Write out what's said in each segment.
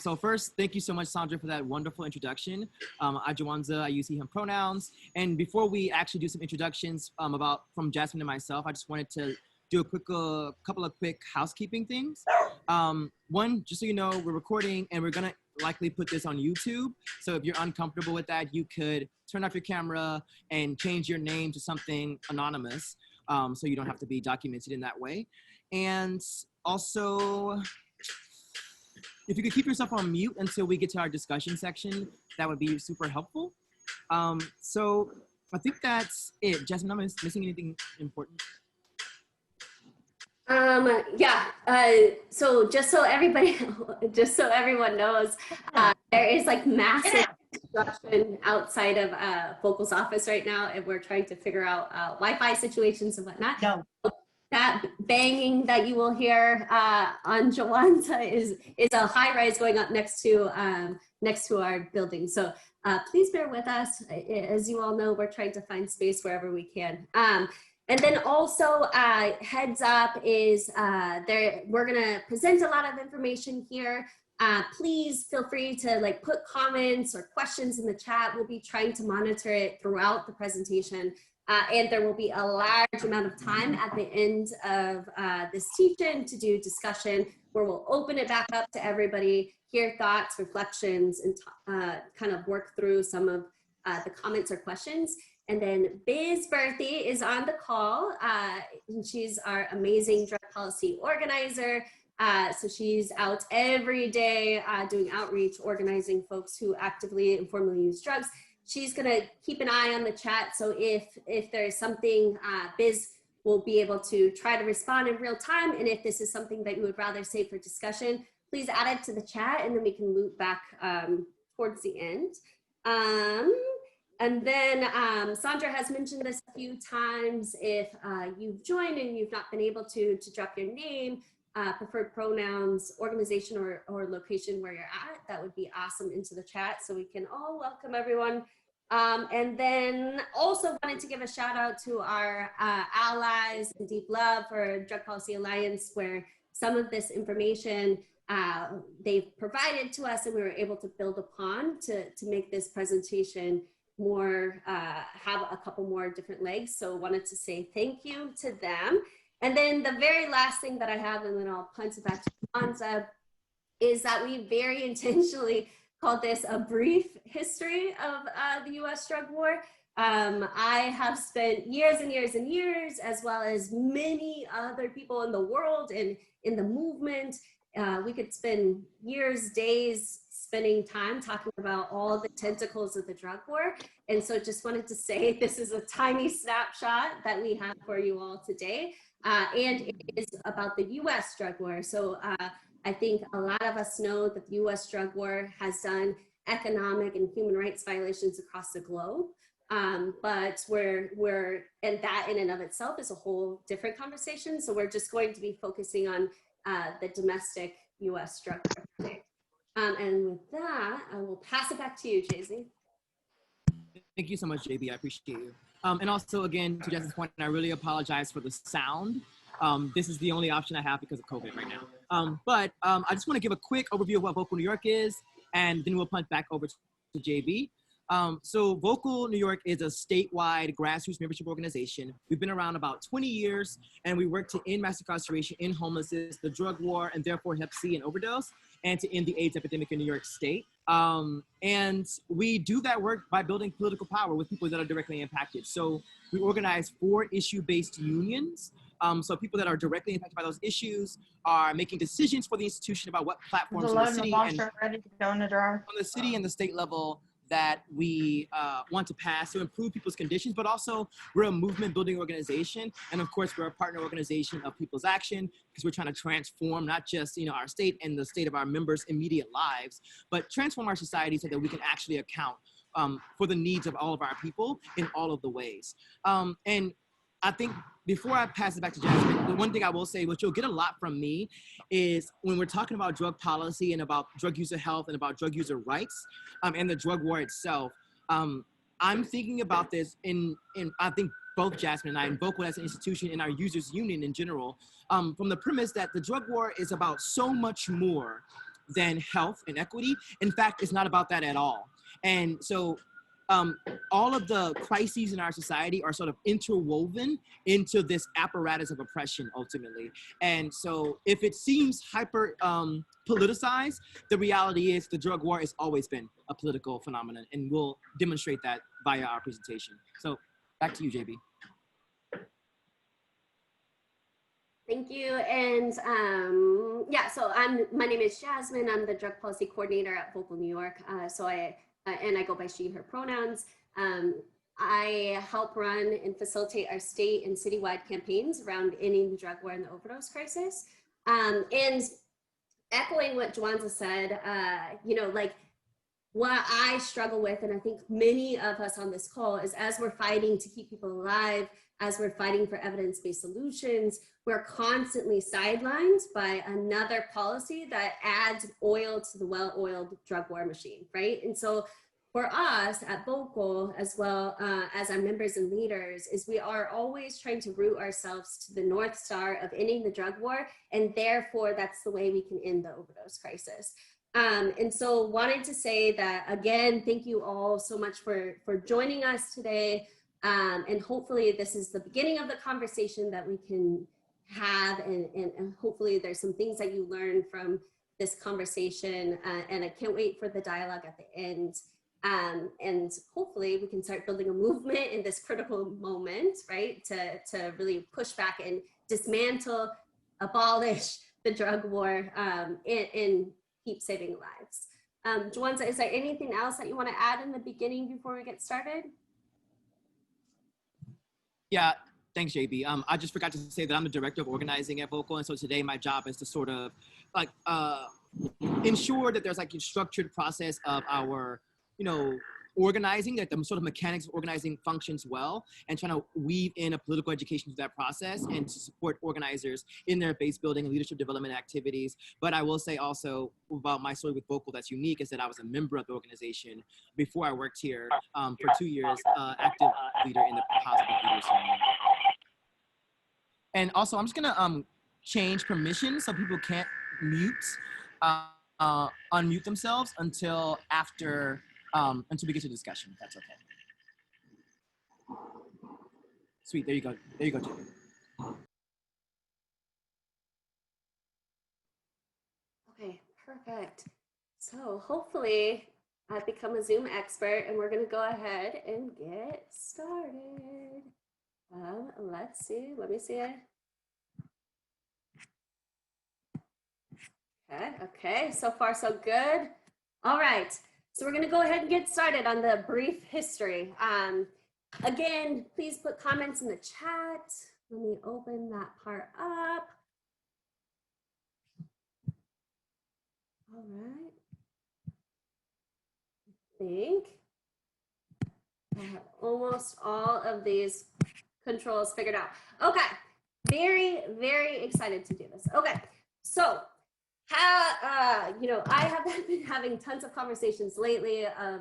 So first, thank you so much, Sandra, for that wonderful introduction. I'm Jawanza, I use he, him pronouns. And before we actually do some introductions from Jasmine and myself, I just wanted to do a couple of quick housekeeping things. One, just so you know, we're recording and we're gonna likely put this on YouTube. So if you're uncomfortable with that, you could turn off your camera and change your name to something anonymous, so you don't have to be documented in that way. And also, if you could keep yourself on mute until we get to our discussion section, that would be super helpful. So I think that's it. Jasmine, am I missing anything important? So just so everyone knows, there is like massive construction outside of Vocal's office right now, and we're trying to figure out Wi-Fi situations and whatnot. No. That banging that you will hear on Jawanza is a high rise going up next to our building. So please bear with us. As you all know, we're trying to find space wherever we can. And then also heads up is we're gonna present a lot of information here. Please feel free to like put comments or questions in the chat. We'll be trying to monitor it throughout the presentation. And there will be a large amount of time at the end of this teach-in to do discussion where we'll open it back up to everybody, hear thoughts, reflections, and kind of work through some of the comments or questions. And then Biz Berthy is on the call. And she's our amazing drug policy organizer. So she's out every day doing outreach, organizing folks who actively and formally use drugs. She's gonna keep an eye on the chat. So if there's something, Biz will be able to try to respond in real time. And if this is something that you would rather save for discussion, please add it to the chat and then we can loop back towards the end. And then Sandra has mentioned this a few times. If you've joined and you've not been able to drop your name, preferred pronouns, organization or location where you're at, that would be awesome into the chat so we can all welcome everyone. And then also wanted to give a shout out to our allies and Deep Love for Drug Policy Alliance, where some of this information they've provided to us and we were able to build upon to make this presentation more, have a couple more different legs. So wanted to say thank you to them. And then the very last thing that I have, and then I'll punt it back to Jawanza, is that we very intentionally called this a brief history of the US drug war. I have spent years and years and years, as well as many other people in the world and in the movement. We could spend years, days, spending time talking about all the tentacles of the drug war. And so just wanted to say this is a tiny snapshot that we have for you all today. And it is about the US drug war. So I think a lot of us know that the US drug war has done economic and human rights violations across the globe. But and that in and of itself is a whole different conversation. So we're just going to be focusing on the domestic US drug war today. And with that, I will pass it back to you, Jay-Z. Thank you so much, JB. I appreciate you. And also, again, to Justin's point, I really apologize for the sound. This is the only option I have because of COVID right now. But I just want to give a quick overview of what Vocal New York is, and then we'll punt back over to JB. So Vocal New York is a statewide grassroots membership organization. We've been around about 20 years, and we work to end mass incarceration, end homelessness, the drug war, and therefore Hep C and overdose, and to end the AIDS epidemic in New York State. And we do that work by building political power with people that are directly impacted. So we organize 4 issue-based unions. So people that are directly impacted by those issues are making decisions for the institution about what platforms on the city and the state level that we want to pass to improve people's conditions, but also we're a movement building organization. And of course, we're a partner organization of People's Action because we're trying to transform not just our state and the state of our members' immediate lives, but transform our society so that we can actually account for the needs of all of our people in all of the ways. And I think before I pass it back to Jasmine, the one thing I will say, which you'll get a lot from me, is when we're talking about drug policy and about drug user health and about drug user rights and the drug war itself, I'm thinking about this in I think both Jasmine and I, and Vocal as an institution and our users union in general, from the premise that the drug war is about so much more than health and equity. In fact, it's not about that at all. And so all of the crises in our society are sort of interwoven into this apparatus of oppression ultimately. And so if it seems hyper politicized, the reality is the drug war has always been a political phenomenon, and we'll demonstrate that via our presentation. So back to you, JB. Thank you. And yeah, so my name is Jasmine. I'm the drug policy coordinator at Vocal New York. And I go by she, her pronouns. I help run and facilitate our state and citywide campaigns around ending the drug war and the overdose crisis. And echoing what Jawanza said, you know, like what I struggle with, and I think many of us on this call, is as we're fighting to keep people alive, as we're fighting for evidence-based solutions, we're constantly sidelined by another policy that adds oil to the well-oiled drug war machine, right? And so for us at Vocal, as well as our members and leaders, is we are always trying to root ourselves to the North Star of ending the drug war, and therefore that's the way we can end the overdose crisis. And so wanted to say that, again, thank you all so much for joining us today. And hopefully this is the beginning of the conversation that we can have, and hopefully there's some things that you learn from this conversation, and I can't wait for the dialogue at the end. And hopefully we can start building a movement in this critical moment, right, to really push back and dismantle, abolish the drug war, and keep saving lives. Jawanza, is there anything else that you want to add in the beginning before we get started? Yeah, thanks, JB. I just forgot to say that I'm the director of organizing at Vocal, and so today my job is to sort of like ensure that there's like a structured process of our, you know, organizing, that the sort of mechanics of organizing functions well, and trying to weave in a political education to that process and to support organizers in their base building and leadership development activities. But I will say also about my story with Vocal that's unique is that I was a member of the organization before I worked here for 2 years, active leader in the Positive Leaders Union. And also, I'm just gonna change permissions so people can't unmute themselves until after until we get to discussion, if that's okay. Sweet, there you go. There you go, Jimmy. Okay, perfect. So hopefully I've become a Zoom expert, and we're gonna go ahead and get started. Let's see, let me see it. Okay, so far so good. All right. So we're going to go ahead and get started on the brief history. Again, please put comments in the chat. Let me open that part up. All right. I think I have almost all of these controls figured out. Okay, very, very excited to do this. Okay, so you know, I have been having tons of conversations lately of,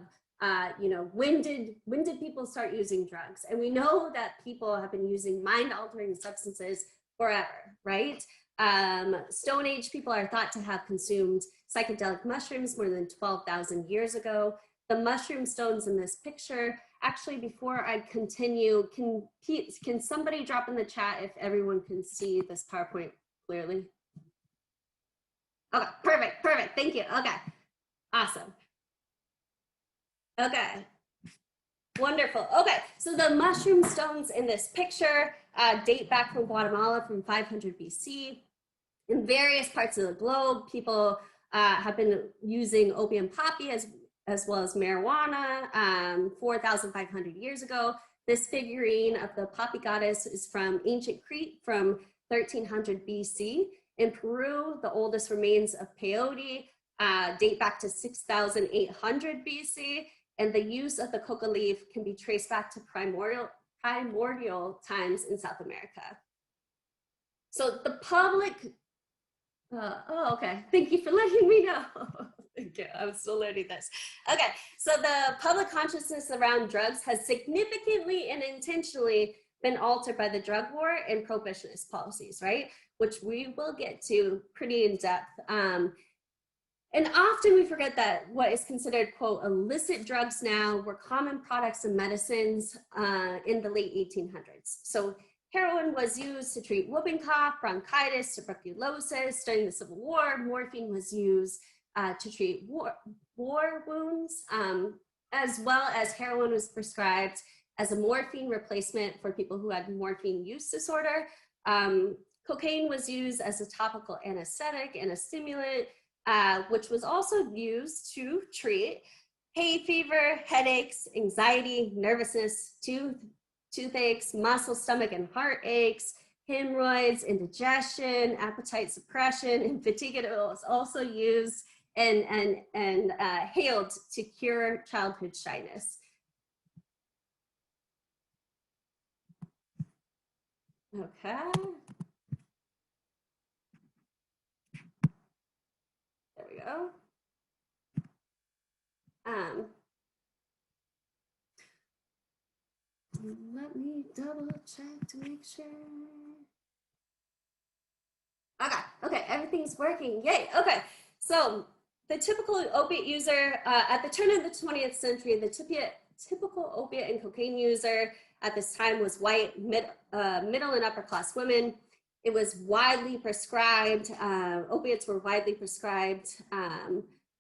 you know, when did people start using drugs? And we know that people have been using mind-altering substances forever, right? Stone Age people are thought to have consumed psychedelic mushrooms more than 12,000 years ago. The mushroom stones in this picture, actually, before I continue, can somebody drop in the chat if everyone can see this PowerPoint clearly? Okay, perfect, thank you. Okay, awesome. Okay, wonderful. Okay, so the mushroom stones in this picture date back from Guatemala from 500 BC. In various parts of the globe, people have been using opium poppy as well as marijuana 4,500 years ago. This figurine of the poppy goddess is from ancient Crete from 1300 BC. In Peru, the oldest remains of peyote date back to 6,800 BC, and the use of the coca leaf can be traced back to primordial times in South America. So the public, oh, okay, thank you for letting me know. Thank you, I'm still learning this. Okay, so the public consciousness around drugs has significantly and intentionally been altered by the drug war and prohibitionist policies, right? Which we will get to pretty in depth. And often we forget that what is considered, quote, illicit drugs now were common products and medicines in the late 1800s. So heroin was used to treat whooping cough, bronchitis, tuberculosis. During the Civil War, morphine was used to treat war wounds, as well as heroin was prescribed as a morphine replacement for people who had morphine use disorder. Cocaine was used as a topical anesthetic and a stimulant, which was also used to treat hay fever, headaches, anxiety, nervousness, toothaches, muscle, stomach, and heart aches, hemorrhoids, indigestion, appetite suppression, and fatigue. It was also used and hailed to cure childhood shyness. Okay. There we go. Let me double check to make sure. Okay, everything's working. Yay. Okay, so the typical opiate user at the turn of the 20th century, the typical opiate and cocaine user at this time was white, middle and upper class women. It was widely prescribed. Opiates were widely prescribed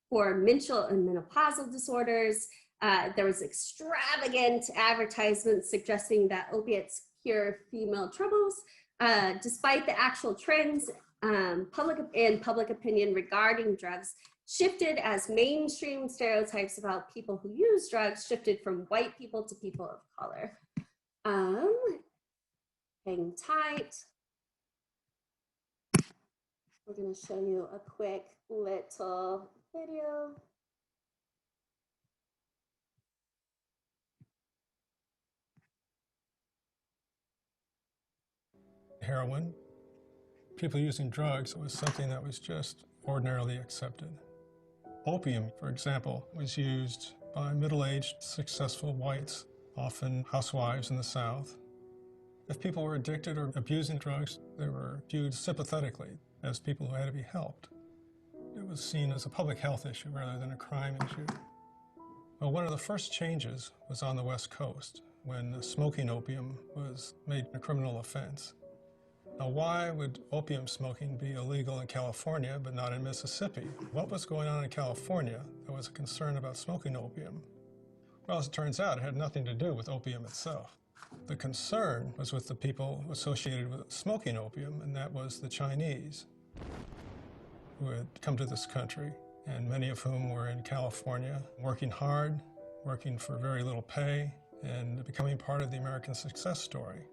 for menstrual and menopausal disorders. There was extravagant advertisements suggesting that opiates cure female troubles. Despite the actual trends, public opinion regarding drugs shifted as mainstream stereotypes about people who use drugs shifted from white people to people of color. Hang tight. We're going to show you a quick little video. Heroin, people using drugs was something that was just ordinarily accepted. Opium, for example, was used by middle-aged, successful whites, often housewives in the South. If people were addicted or abusing drugs, they were viewed sympathetically as people who had to be helped. It was seen as a public health issue rather than a crime issue. Well, one of the first changes was on the West Coast, when smoking opium was made a criminal offense. Now, why would opium smoking be illegal in California but not in Mississippi? What was going on in California that was a concern about smoking opium? Well, as it turns out, it had nothing to do with opium itself. The concern was with the people associated with smoking opium, and that was the Chinese, who had come to this country, and many of whom were in California, working hard, working for very little pay, and becoming part of the American success story.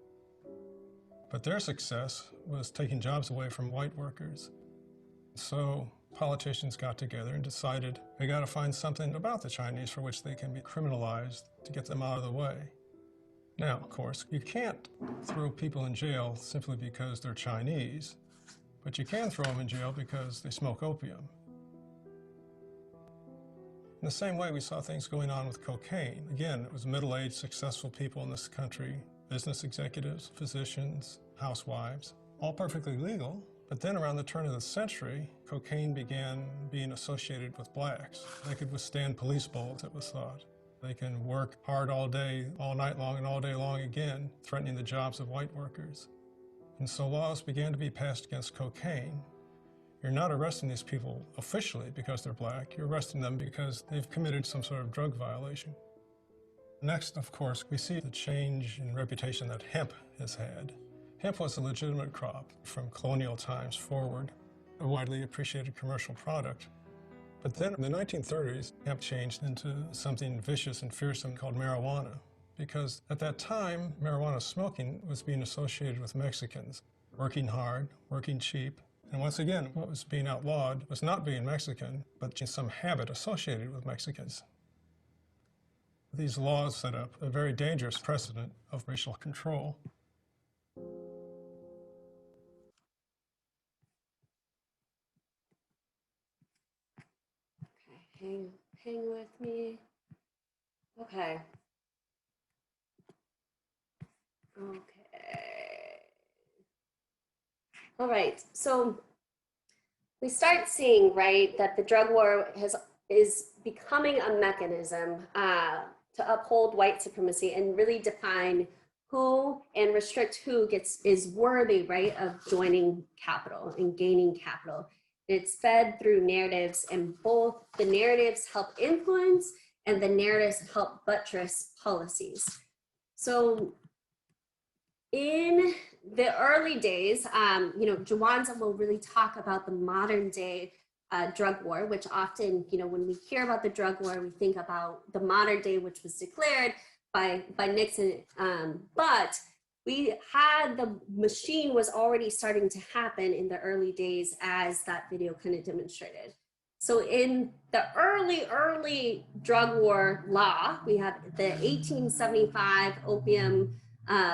But their success was taking jobs away from white workers. So politicians got together and decided they got to find something about the Chinese for which they can be criminalized to get them out of the way. Now, of course, you can't throw people in jail simply because they're Chinese, but you can throw them in jail because they smoke opium. In the same way, we saw things going on with cocaine. Again, it was middle-aged, successful people in this country, business executives, physicians, housewives, all perfectly legal. But then around the turn of the century, cocaine began being associated with blacks. They could withstand police bullets, it was thought. They can work hard all day, all night long, and all day long again, threatening the jobs of white workers. And so laws began to be passed against cocaine. You're not arresting these people officially because they're black. You're arresting them because they've committed some sort of drug violation. Next, of course, we see the change in reputation that hemp has had. Hemp was a legitimate crop from colonial times forward, a widely appreciated commercial product. But then in the 1930s, hemp changed into something vicious and fearsome called marijuana, because at that time, marijuana smoking was being associated with Mexicans, working hard, working cheap. And once again, what was being outlawed was not being Mexican, but just some habit associated with Mexicans. These laws set up a very dangerous precedent of racial control. Okay, hang with me. Okay. Okay. All right, so we start seeing, right, that the drug war is becoming a mechanism to uphold white supremacy and really define who and restrict who is worthy, right, of joining capital and gaining capital. It's fed through narratives, and both the narratives help influence and the narratives help buttress policies. So in the early days, Jawanza will really talk about the modern day drug war, which often, when we hear about the drug war, we think about the modern day, which was declared by Nixon. But the machine was already starting to happen in the early days, as that video kind of demonstrated. So in the early drug war law, we have the 1875 opium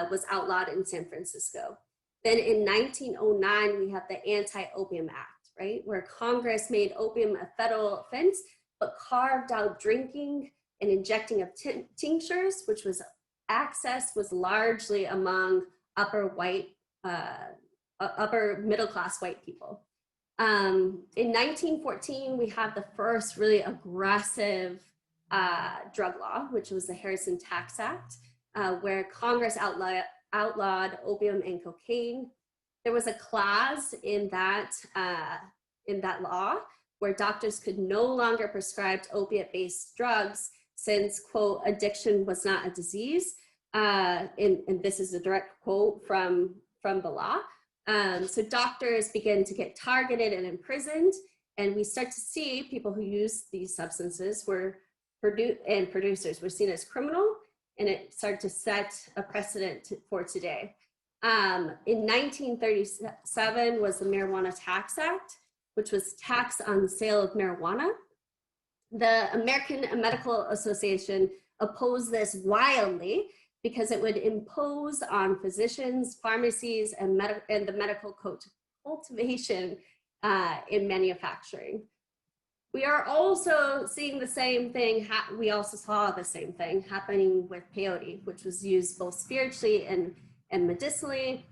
was outlawed in San Francisco. Then in 1909, we have the Anti-Opium Act, right? Where Congress made opium a federal offense, but carved out drinking and injecting of tinctures, which was access was largely among upper middle class white people. In 1914, we have the first really aggressive drug law, which was the Harrison Tax Act, where Congress outlawed opium and cocaine. There was a clause in that law where doctors could no longer prescribe opiate-based drugs since, quote, addiction was not a disease. And this is a direct quote from the law. So doctors begin to get targeted and imprisoned, and we start to see people who use these substances and producers were seen as criminal, and it started to set a precedent for today. In 1937 was the Marijuana Tax Act, which was tax on the sale of marijuana. The American Medical Association opposed this wildly because it would impose on physicians, pharmacies, and the medical cultivation in manufacturing. We are also seeing the same thing. We also saw the same thing happening with peyote, which was used both spiritually and medicinally.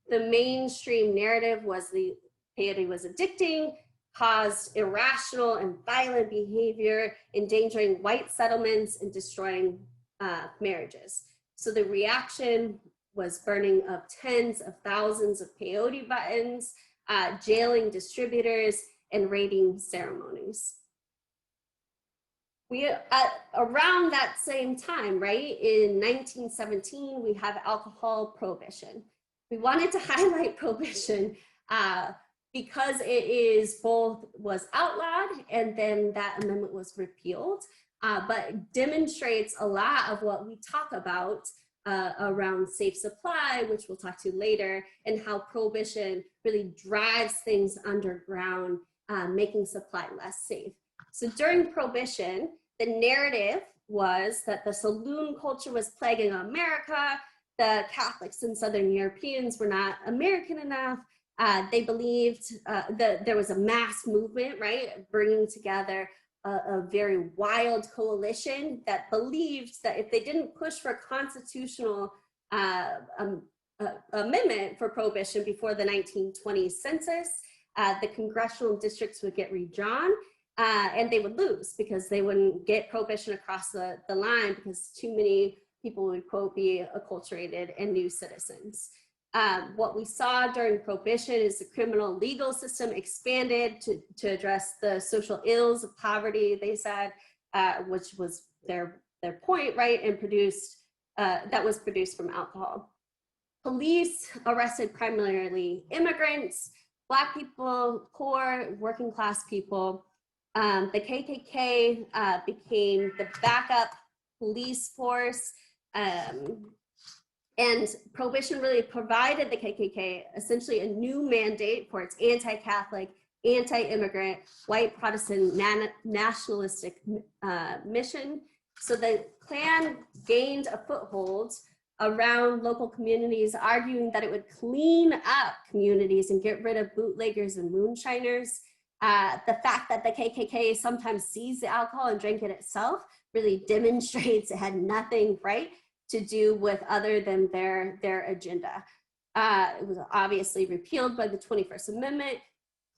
The mainstream narrative was the peyote was addicting, caused irrational and violent behavior, endangering white settlements and destroying marriages. So the reaction was burning of tens of thousands of peyote buttons, jailing distributors, and raiding ceremonies. Around that same time, right, in 1917, we have alcohol prohibition. We wanted to highlight prohibition because it was outlawed, and then that amendment was repealed, but demonstrates a lot of what we talk about around safe supply, which we'll talk to later, and how prohibition really drives things underground, making supply less safe. So during prohibition, the narrative was that the saloon culture was plaguing America, the Catholics and Southern Europeans were not American enough. They believed that there was a mass movement, right, bringing together a very wild coalition that believed that if they didn't push for constitutional amendment for prohibition before the 1920 census, the congressional districts would get redrawn, and they would lose because they wouldn't get prohibition across the line because too many people would, quote, be acculturated and new citizens. What we saw during prohibition is the criminal legal system expanded to address the social ills of poverty, they said, which was their point, right, and that was produced from alcohol. Police arrested primarily immigrants, Black people, poor, working class people. The KKK became the backup police force, and prohibition really provided the KKK essentially a new mandate for its anti-Catholic, anti-immigrant, white Protestant nationalistic mission. So the Klan gained a foothold around local communities, arguing that it would clean up communities and get rid of bootleggers and moonshiners. The fact that the KKK sometimes seized the alcohol and drank it itself really demonstrates it had nothing, right, to do with other than their agenda. It was obviously repealed by the 21st Amendment.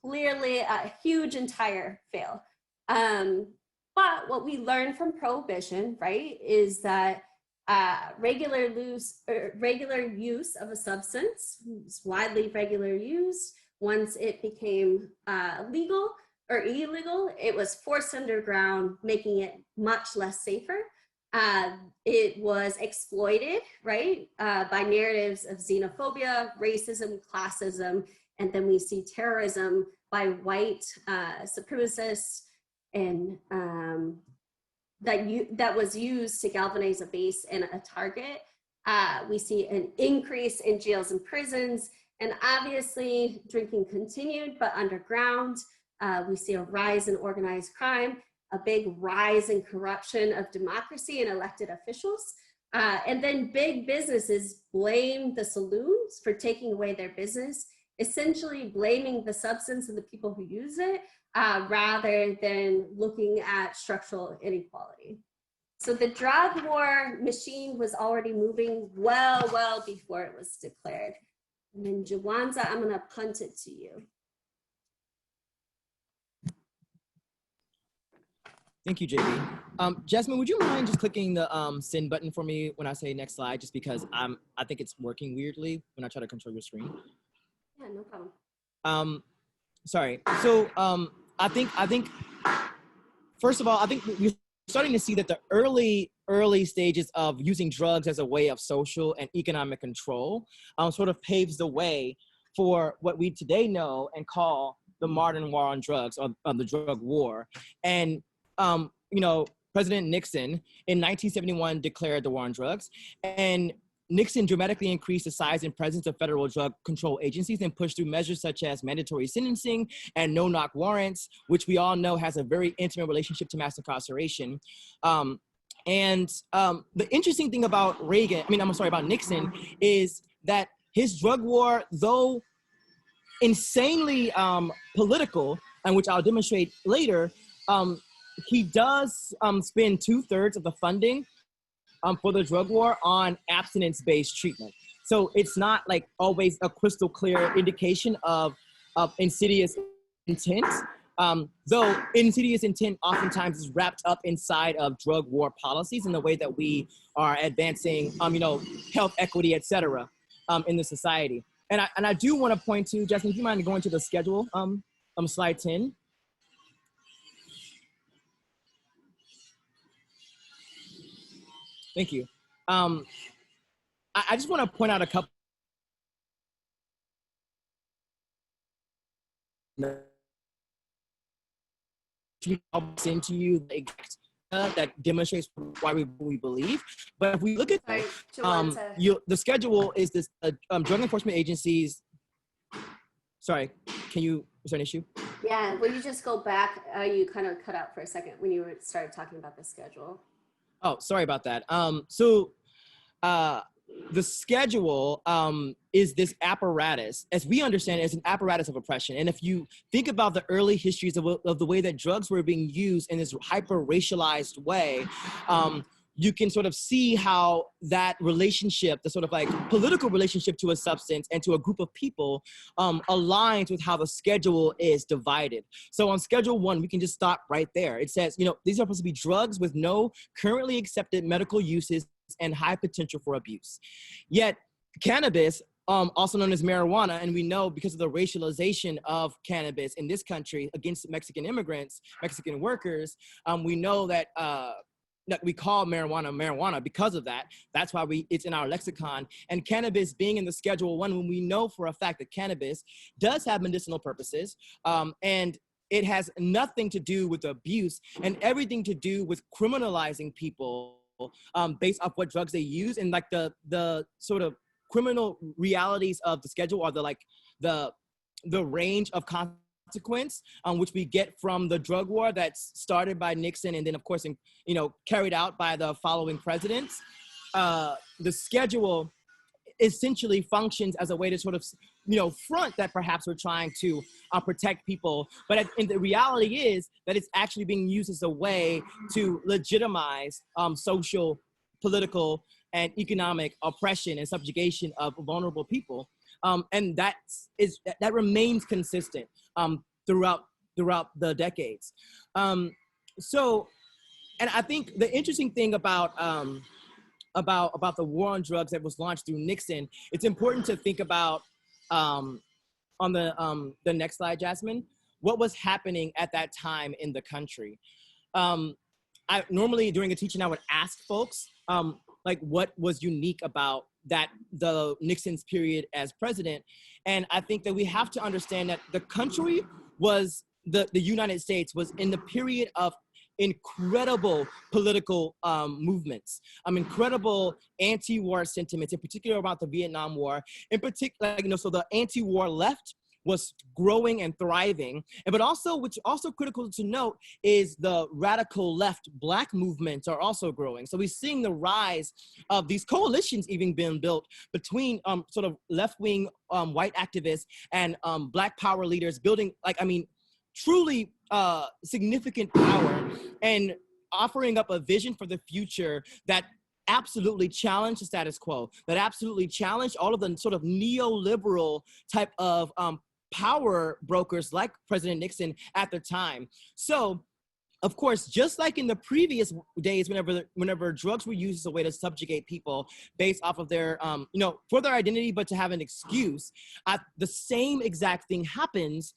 clearly a huge entire fail. But what we learned from prohibition, right, is that regular use of a substance is widely regular used. Once it became legal or illegal, it was forced underground, making it much less safer. It was exploited, right, by narratives of xenophobia, racism, classism, and then we see terrorism by white supremacists, and that was used to galvanize a base and a target. We see an increase in jails and prisons, and obviously drinking continued, but underground. We see a rise in organized crime, a big rise in corruption of democracy and elected officials. And then big businesses blame the saloons for taking away their business, essentially blaming the substance and the people who use it, rather than looking at structural inequality. So the drug war machine was already moving well before it was declared. And then Jawanza, I'm gonna punt it to you. Thank you, JB. Jasmine, would you mind just clicking the send button for me when I say next slide, just because I think it's working weirdly when I try to control your screen. Yeah, no problem. Sorry. So I think first of all, I think we're starting to see that the early stages of using drugs as a way of social and economic control sort of paves the way for what we today know and call the modern war on drugs, or the drug war. And you know, President Nixon in 1971 declared the war on drugs, and Nixon dramatically increased the size and presence of federal drug control agencies and pushed through measures such as mandatory sentencing and no-knock warrants, which we all know has a very intimate relationship to mass incarceration. And the interesting thing about about Nixon, is that his drug war, though insanely political, and which I'll demonstrate later, he does spend 2/3 of the funding for the drug war on abstinence-based treatment. So it's not like always a crystal clear indication of insidious intent, though insidious intent oftentimes is wrapped up inside of drug war policies in the way that we are advancing, health equity, et cetera, in the society. And I do want to point to, Jasmine, do you mind going to the schedule, slide 10? Thank you. I just want to point out a couple into you that demonstrates why we believe. But if we look at the schedule is this drug enforcement agencies. Sorry, is there an issue? Yeah, will you just go back? You kind of cut out for a second when you started talking about the schedule. Oh, sorry about that. The schedule is this apparatus, as we understand it, as an apparatus of oppression. And if you think about the early histories of the way that drugs were being used in this hyper-racialized way, you can sort of see how that relationship, the sort of like political relationship to a substance and to a group of people, aligns with how the schedule is divided. So on Schedule 1, we can just stop right there. It says, these are supposed to be drugs with no currently accepted medical uses and high potential for abuse. Yet cannabis, also known as marijuana, and we know because of the racialization of cannabis in this country against Mexican immigrants, Mexican workers, we know that we call marijuana because of that. That's why it's in our lexicon. And cannabis being in the Schedule 1, when we know for a fact that cannabis does have medicinal purposes, and it has nothing to do with abuse and everything to do with criminalizing people based off what drugs they use, and like the sort of criminal realities of the schedule are the range of consequence which we get from the drug war that's started by Nixon and then of course carried out by the following presidents. The schedule essentially functions as a way to sort of front that perhaps we're trying to protect people, but the reality is that it's actually being used as a way to legitimize social, political, and economic oppression and subjugation of vulnerable people. And that remains consistent throughout the decades. So, and I think the interesting thing about the war on drugs that was launched through Nixon, it's important to think about on the next slide, Jasmine, what was happening at that time in the country. I normally during a teaching, I would ask folks like what was unique about the Nixon's period as president. And I think that we have to understand that the country was, the United States was in the period of incredible political movements, incredible anti-war sentiments, in particular about the Vietnam War. In particular, so the anti-war left was growing and thriving, but also, which also critical to note, is the radical left Black movements are also growing. So we're seeing the rise of these coalitions even being built between sort of left-wing white activists and Black power leaders building, truly significant power and offering up a vision for the future that absolutely challenged the status quo, that absolutely challenged all of the sort of neoliberal type of power brokers like President Nixon at the time. So, of course, just like in the previous days, whenever drugs were used as a way to subjugate people based off of their, for their identity, but to have an excuse, the same exact thing happens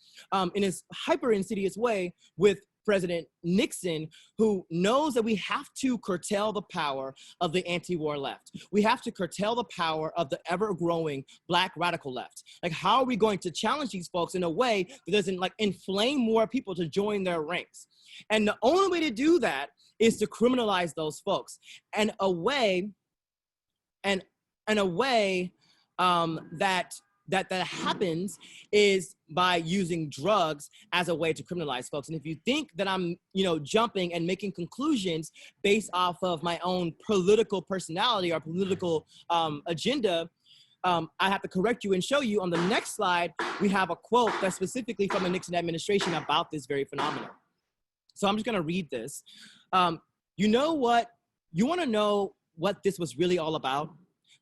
in this hyper insidious way with President Nixon, who knows that we have to curtail the power of the anti-war left. We have to curtail the power of the ever-growing Black radical left. Like, how are we going to challenge these folks in a way that doesn't inflame more people to join their ranks? And the only way to do that is to criminalize those folks. And a way that happens is by using drugs as a way to criminalize folks. And if you think that I'm, jumping and making conclusions based off of my own political personality or political agenda, I have to correct you and show you on the next slide, we have a quote that's specifically from the Nixon administration about this very phenomenon. So I'm just gonna read this. You want to know what this was really all about?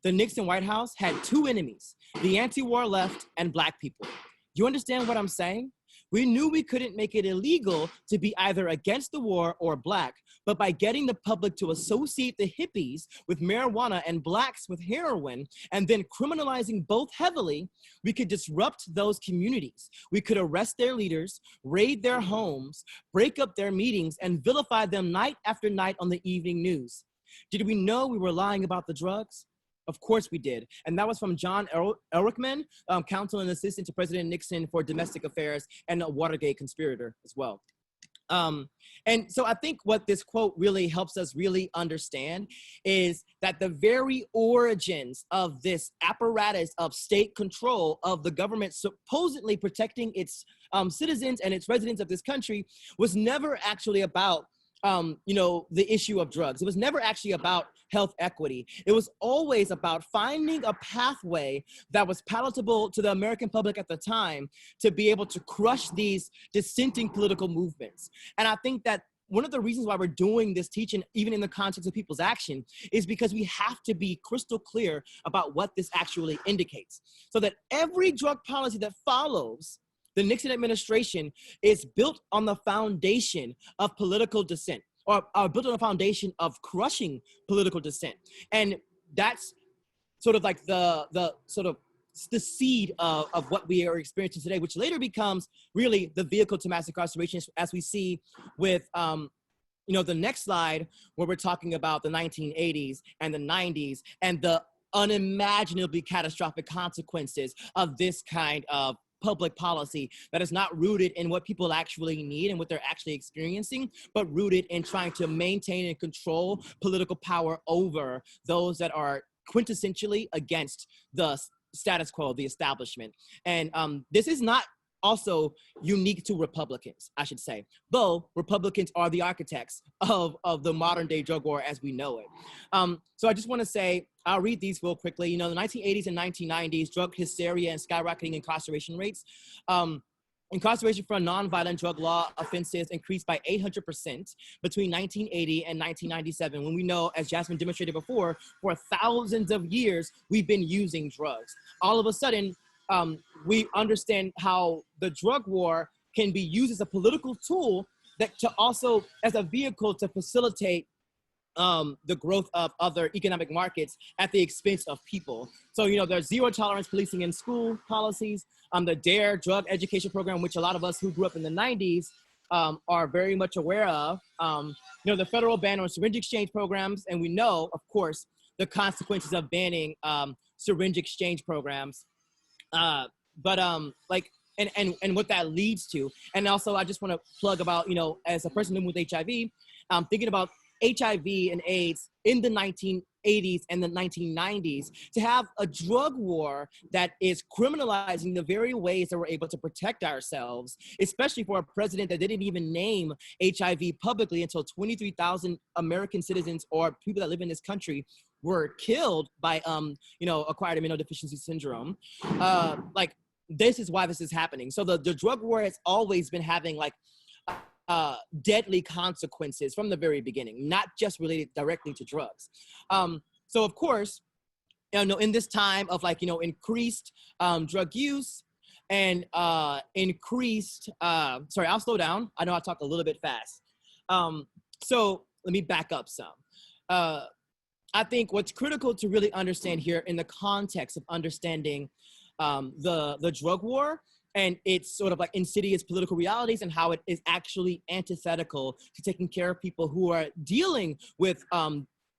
The Nixon White House had two enemies, the anti-war left and Black people. You understand what I'm saying? We knew we couldn't make it illegal to be either against the war or Black, but by getting the public to associate the hippies with marijuana and Blacks with heroin, and then criminalizing both heavily, we could disrupt those communities. We could arrest their leaders, raid their homes, break up their meetings, and vilify them night after night on the evening news. Did we know we were lying about the drugs? Of course we did. And that was from John Ehrlichman, counsel and assistant to President Nixon for domestic affairs and a Watergate conspirator as well. And so I think what this quote really helps us really understand is that the very origins of this apparatus of state control of the government supposedly protecting its citizens and its residents of this country was never actually about the issue of drugs. It was never actually about health equity. It was always about finding a pathway that was palatable to the American public at the time to be able to crush these dissenting political movements. And I think that one of the reasons why we're doing this teaching, even in the context of people's action, is because we have to be crystal clear about what this actually indicates. So that every drug policy that follows the Nixon administration is built on the foundation of political dissent, or built on a foundation of crushing political dissent. And that's sort of like the seed of what we are experiencing today, which later becomes really the vehicle to mass incarceration, as we see with the next slide, where we're talking about the 1980s and the 90s and the unimaginably catastrophic consequences of this kind of public policy that is not rooted in what people actually need and what they're actually experiencing, but rooted in trying to maintain and control political power over those that are quintessentially against the status quo, the establishment. And this is not also unique to Republicans, I should say, though Republicans are the architects of the modern day drug war as we know it. So I just want to say, I'll read these real quickly. The 1980s and 1990s, drug hysteria and skyrocketing incarceration rates. Incarceration for nonviolent drug law offenses increased by 800% between 1980 and 1997, when we know, as Jasmine demonstrated before, for thousands of years, we've been using drugs. All of a sudden, we understand how the drug war can be used as a political tool that to also as a vehicle to facilitate the growth of other economic markets at the expense of people. So, you know, there's zero tolerance policing in school policies, the DARE drug education program, which a lot of us who grew up in the 90s are very much aware of. You know, the federal ban on syringe exchange programs, and we know, of course, the consequences of banning syringe exchange programs. Like, and what that leads to. And also, I just want to plug about, you know, as a person living with HIV, thinking about HIV and AIDS in the 1980s and the 1990s, to have a drug war that is criminalizing the very ways that we're able to protect ourselves, especially for a president that didn't even name HIV publicly until 23,000 American citizens or people that live in this country were killed by, you know, acquired immunodeficiency syndrome. Like, this is why this is happening. So the drug war has always been having like deadly consequences from the very beginning, not just related directly to drugs. So of course, you know, in this time of like, you know, increased drug use and increased, sorry, I'll slow down. I know I talk a little bit fast. So let me back up some. I think what's critical to really understand here in the context of understanding the drug war and its sort of like insidious political realities and how it is actually antithetical to taking care of people who are dealing with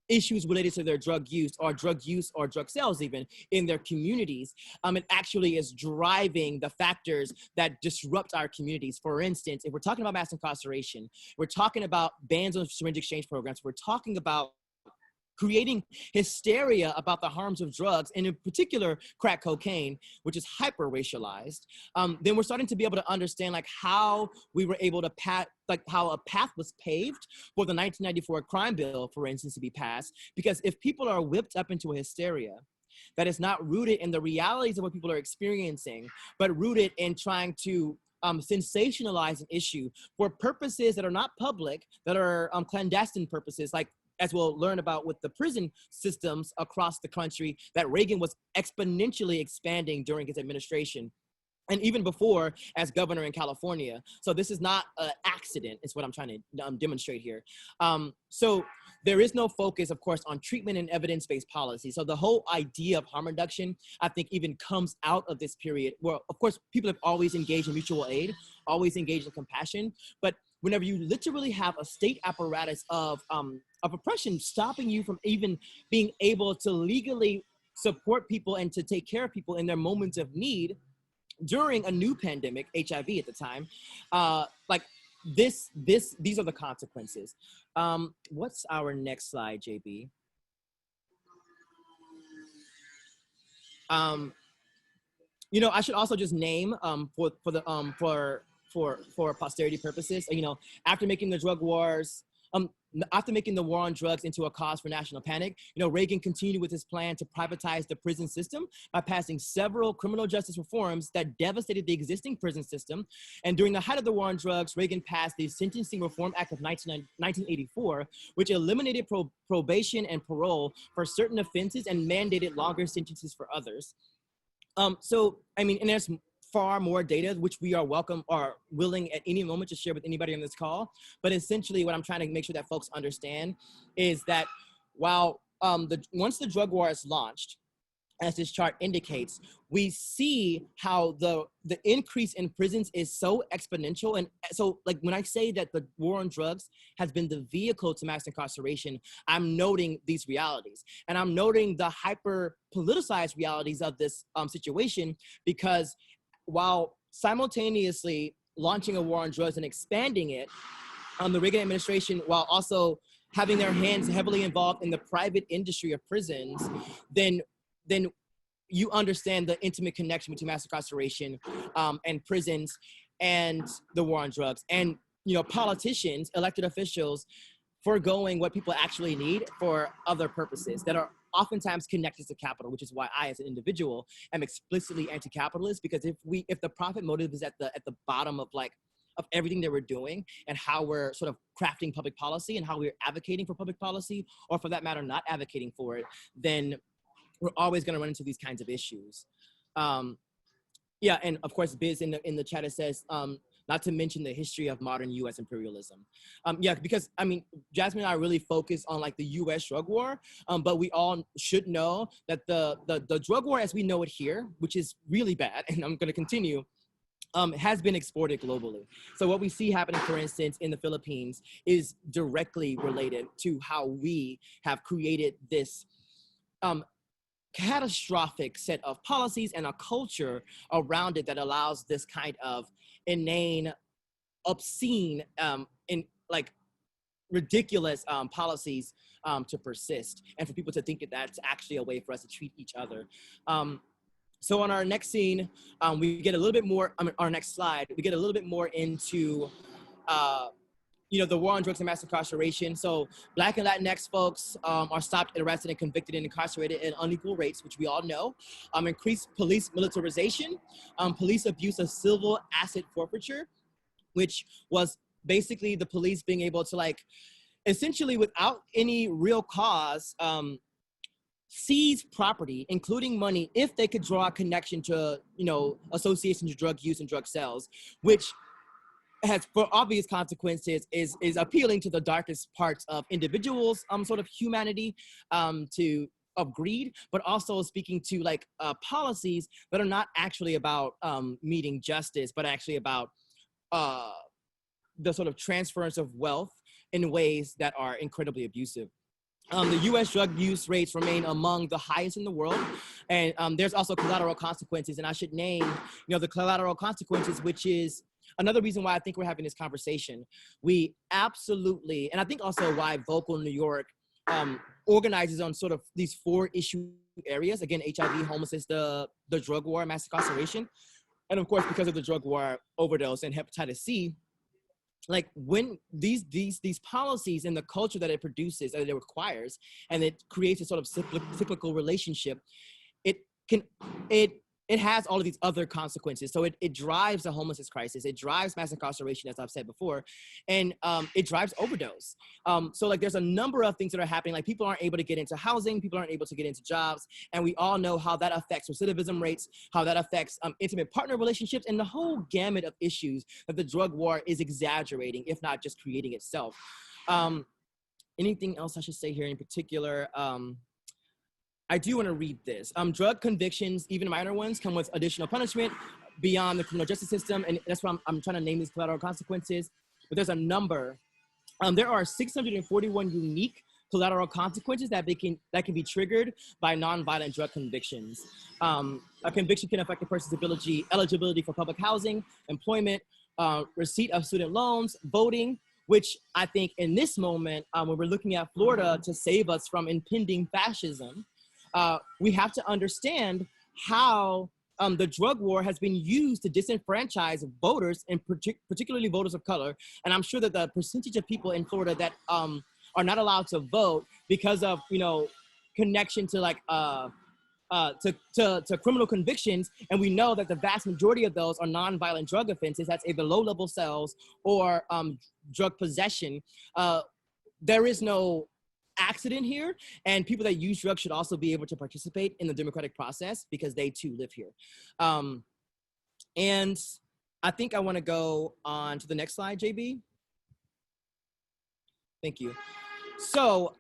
issues related to their drug use or drug sales even in their communities. It actually is driving the factors that disrupt our communities. For instance, if we're talking about mass incarceration, we're talking about bans on syringe exchange programs, we're talking about creating hysteria about the harms of drugs, and in particular, crack cocaine, which is hyper-racialized, then we're starting to be able to understand like how we were able to how a path was paved for the 1994 crime bill, for instance, to be passed. Because if people are whipped up into a hysteria that is not rooted in the realities of what people are experiencing, but rooted in trying to sensationalize an issue for purposes that are not public, that are clandestine purposes, like as we'll learn about with the prison systems across the country that Reagan was exponentially expanding during his administration. And even before as governor in California. So this is not an accident, is what I'm trying to demonstrate here. So there is no focus, of course, on treatment and evidence-based policy. So the whole idea of harm reduction, I think, even comes out of this period where, of course, people have always engaged in mutual aid, always engaged in compassion. But whenever you literally have a state apparatus of oppression stopping you from even being able to legally support people and to take care of people in their moments of need, during a new pandemic, HIV at the time, like these are the consequences. What's our next slide, JB? You know, I should also just name for posterity purposes. You know, after making the drug wars. After making the war on drugs into a cause for national panic, you know, Reagan continued with his plan to privatize the prison system by passing several criminal justice reforms that devastated the existing prison system. And during the height of the war on drugs, Reagan passed the Sentencing Reform Act of 1984, which eliminated probation and parole for certain offenses and mandated longer sentences for others. So, I mean, and there's far more data, which we are welcome or willing at any moment to share with anybody on this call. But essentially what I'm trying to make sure that folks understand is that while once the drug war is launched, as this chart indicates, we see how the increase in prisons is so exponential. And so like when I say that the war on drugs has been the vehicle to mass incarceration, I'm noting these realities. And I'm noting the hyper politicized realities of this situation, because while simultaneously launching a war on drugs and expanding it, the Reagan administration, while also having their hands heavily involved in the private industry of prisons, then you understand the intimate connection between mass incarceration and prisons and the war on drugs. And, you know, politicians, elected officials, foregoing what people actually need for other purposes that are oftentimes connected to capital, which is why I, as an individual, am explicitly anti-capitalist. Because if the profit motive is at the bottom of everything that we're doing and how we're sort of crafting public policy and how we're advocating for public policy, or for that matter, not advocating for it, then we're always going to run into these kinds of issues. Yeah, and of course, Biz in the chat, it says, not to mention the history of modern U.S. imperialism. Yeah, because I mean, Jasmine and I really focus on like the U.S. drug war, but we all should know that the drug war as we know it here, which is really bad, and I'm going to continue, has been exported globally. So what we see happening, for instance, in the Philippines is directly related to how we have created this catastrophic set of policies and a culture around it that allows this kind of inane, obscene, in like ridiculous policies to persist, and for people to think that that's actually a way for us to treat each other. So on our next scene, we get a little bit more, our next slide, we get a little bit more into, you know, the war on drugs and mass incarceration. So Black and Latinx folks are stopped, arrested, and convicted and incarcerated at unequal rates, which we all know. Increased police militarization, police abuse of civil asset forfeiture, which was basically the police being able to like, essentially without any real cause, seize property, including money, if they could draw a connection to, you know, association to drug use and drug sales, which has, for obvious consequences, is appealing to the darkest parts of individuals' sort of humanity, of greed, but also speaking to like policies that are not actually about meeting justice, but actually about the sort of transference of wealth in ways that are incredibly abusive. The U.S. drug use rates remain among the highest in the world, and there's also collateral consequences, and I should name, you know, the collateral consequences, which is another reason why I think we're having this conversation. We absolutely, and I think also why Vocal New York organizes on sort of these 4 issue areas, again, HIV, homelessness, the drug war, mass incarceration, and of course, because of the drug war, overdose, and hepatitis C. Like when these policies and the culture that it produces, that it requires, and it creates a sort of cyclical relationship, it has all of these other consequences. So it drives the homelessness crisis, it drives mass incarceration, as I've said before, and it drives overdose. So like there's a number of things that are happening, like people aren't able to get into housing, people aren't able to get into jobs, and we all know how that affects recidivism rates, how that affects intimate partner relationships, and the whole gamut of issues that the drug war is exaggerating, if not just creating itself. Anything else I should say here in particular? I do want to read this. Drug convictions, even minor ones, come with additional punishment beyond the criminal justice system. And that's why I'm trying to name these collateral consequences. But there's a number. There are 641 unique collateral consequences that can be triggered by nonviolent drug convictions. A conviction can affect a person's eligibility for public housing, employment, receipt of student loans, voting, which I think in this moment, when we're looking at Florida to save us from impending fascism, we have to understand how the drug war has been used to disenfranchise voters, and particularly voters of color. And I'm sure that the percentage of people in Florida that are not allowed to vote because of, you know, connection to like to criminal convictions, and we know that the vast majority of those are nonviolent drug offenses, that's either low-level sales or drug possession. There is no accident here, and people that use drugs should also be able to participate in the democratic process because they too live here. And I think I want to go on to the next slide, JB. Thank you. So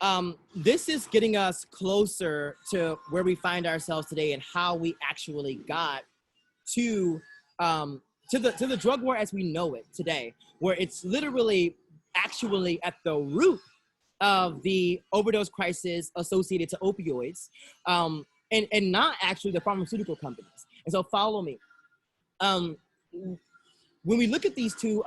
this is getting us closer to where we find ourselves today and how we actually got to the drug war as we know it today, where it's literally actually at the root of the overdose crisis associated to opioids, and not actually the pharmaceutical companies. And so follow me. When we look at these two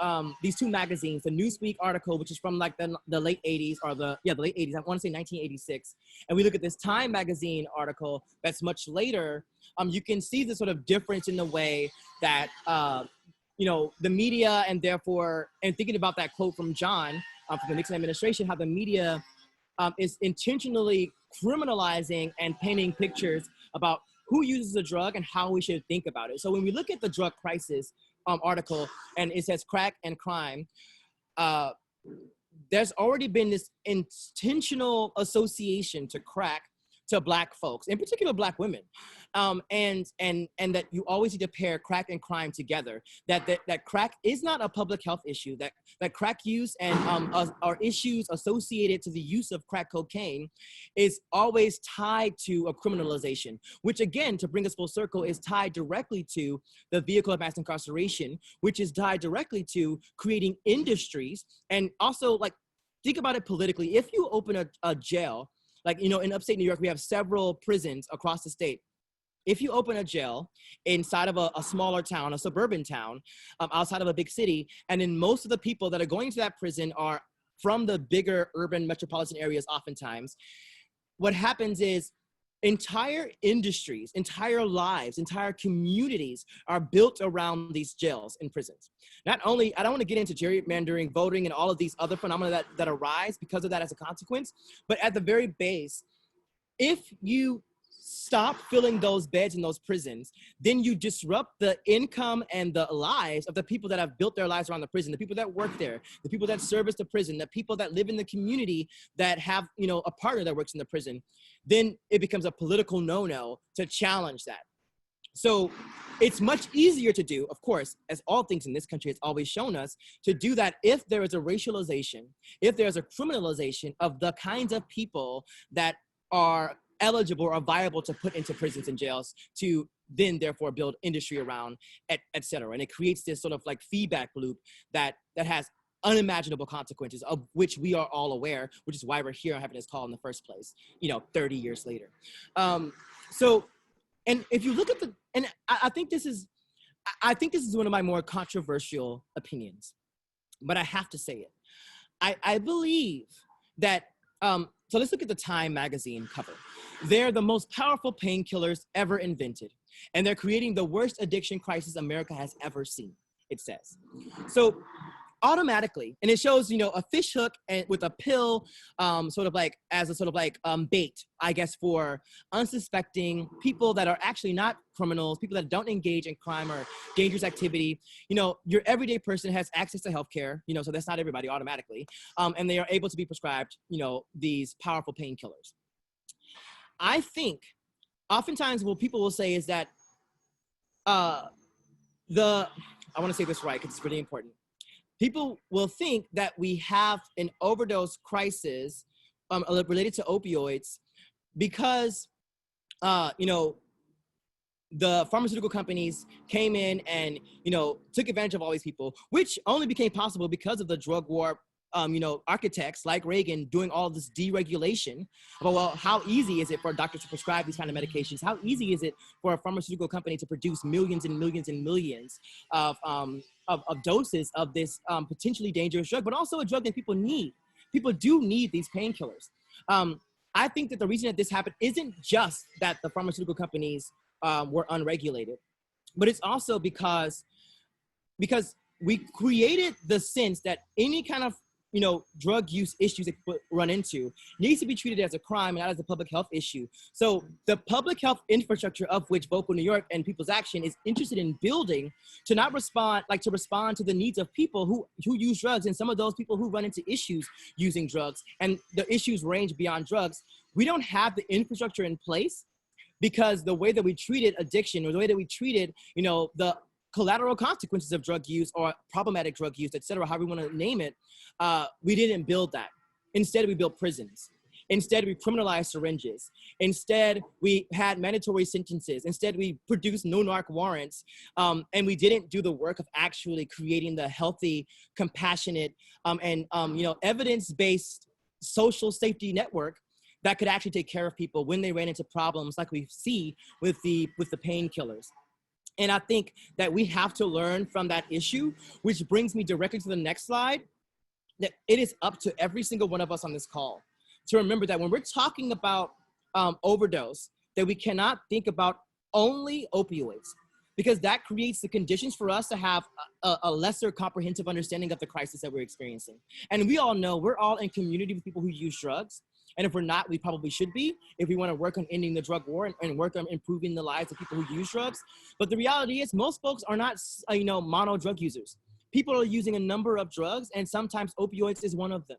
magazines, the Newsweek article, which is from like the late 80s, or the late 80s, I want to say 1986, and we look at this Time magazine article that's much later, you can see the sort of difference in the way that, you know, the media, and therefore, and thinking about that quote from John, from the Nixon administration, how the media is intentionally criminalizing and painting pictures about who uses a drug and how we should think about it. So when we look at the drug crisis article, and it says crack and crime, there's already been this intentional association to crack to Black folks, in particular Black women. and that you always need to pair crack and crime together. That crack is not a public health issue. That crack use and are issues associated to the use of crack cocaine is always tied to a criminalization, which again, to bring us full circle, is tied directly to the vehicle of mass incarceration, which is tied directly to creating industries. And also, like, think about it politically. If you open a jail, like, you know, in upstate New York, we have several prisons across the state. If you open a jail inside of a smaller town, a suburban town, outside of a big city, and then most of the people that are going to that prison are from the bigger urban metropolitan areas oftentimes, what happens is entire industries, entire lives, entire communities are built around these jails and prisons. Not only, I don't want to get into gerrymandering, voting, and all of these other phenomena that arise because of that as a consequence, but at the very base, if you stop filling those beds in those prisons, then you disrupt the income and the lives of the people that have built their lives around the prison, the people that work there, the people that service the prison, the people that live in the community that have, you know, a partner that works in the prison. Then it becomes a political no-no to challenge that. So it's much easier to do, of course, as all things in this country has always shown us, to do that if there is a racialization, if there's a criminalization of the kinds of people that are eligible or viable to put into prisons and jails, to then therefore build industry around, et cetera. And it creates this sort of like feedback loop that has unimaginable consequences, of which we are all aware, which is why we're here having this call in the first place, you know, 30 years later. So, and if you look at and I think this is one of my more controversial opinions, but I have to say it. I believe that, so let's look at the Time magazine cover. They're the most powerful painkillers ever invented, and they're creating the worst addiction crisis America has ever seen, it says. So automatically, and it shows, you know, a fish hook and with a pill, sort of like as a sort of like bait, I guess, for unsuspecting people that are actually not criminals, people that don't engage in crime or dangerous activity. You know, your everyday person has access to healthcare, you know, so that's not everybody automatically, and they are able to be prescribed, you know, these powerful painkillers. I think oftentimes what people will say is that I want to say this right because it's really important. People will think that we have an overdose crisis related to opioids because, you know, the pharmaceutical companies came in and, you know, took advantage of all these people, which only became possible because of the drug war, you know, architects like Reagan doing all this deregulation about, well, how easy is it for doctors to prescribe these kind of medications? How easy is it for a pharmaceutical company to produce millions and millions and millions of doses of this potentially dangerous drug, but also a drug that people need. People do need these painkillers. I think that the reason that this happened isn't just that the pharmaceutical companies were unregulated, but it's also because we created the sense that any kind of, you know, drug use issues that people run into needs to be treated as a crime and not as a public health issue. So the public health infrastructure of which Vocal New York and People's Action is interested in building to not respond, like to respond to the needs of people who use drugs, and some of those people who run into issues using drugs, and the issues range beyond drugs. We don't have the infrastructure in place because the way that we treated addiction, or the way that we treated, you know, the collateral consequences of drug use or problematic drug use, et cetera, however we want to name it, we didn't build that. Instead, we built prisons. Instead, we criminalized syringes. Instead, we had mandatory sentences. Instead, we produced no-narc warrants. And we didn't do the work of actually creating the healthy, compassionate, and you know, evidence-based social safety network that could actually take care of people when they ran into problems like we see with the painkillers. And I think that we have to learn from that issue, which brings me directly to the next slide, that it is up to every single one of us on this call to remember that when we're talking about overdose, that we cannot think about only opioids, because that creates the conditions for us to have a lesser comprehensive understanding of the crisis that we're experiencing. And we all know we're all in community with people who use drugs. And if we're not, we probably should be, if we want to work on ending the drug war and work on improving the lives of people who use drugs. But the reality is most folks are not, you know, mono drug users. People are using a number of drugs, and sometimes opioids is one of them.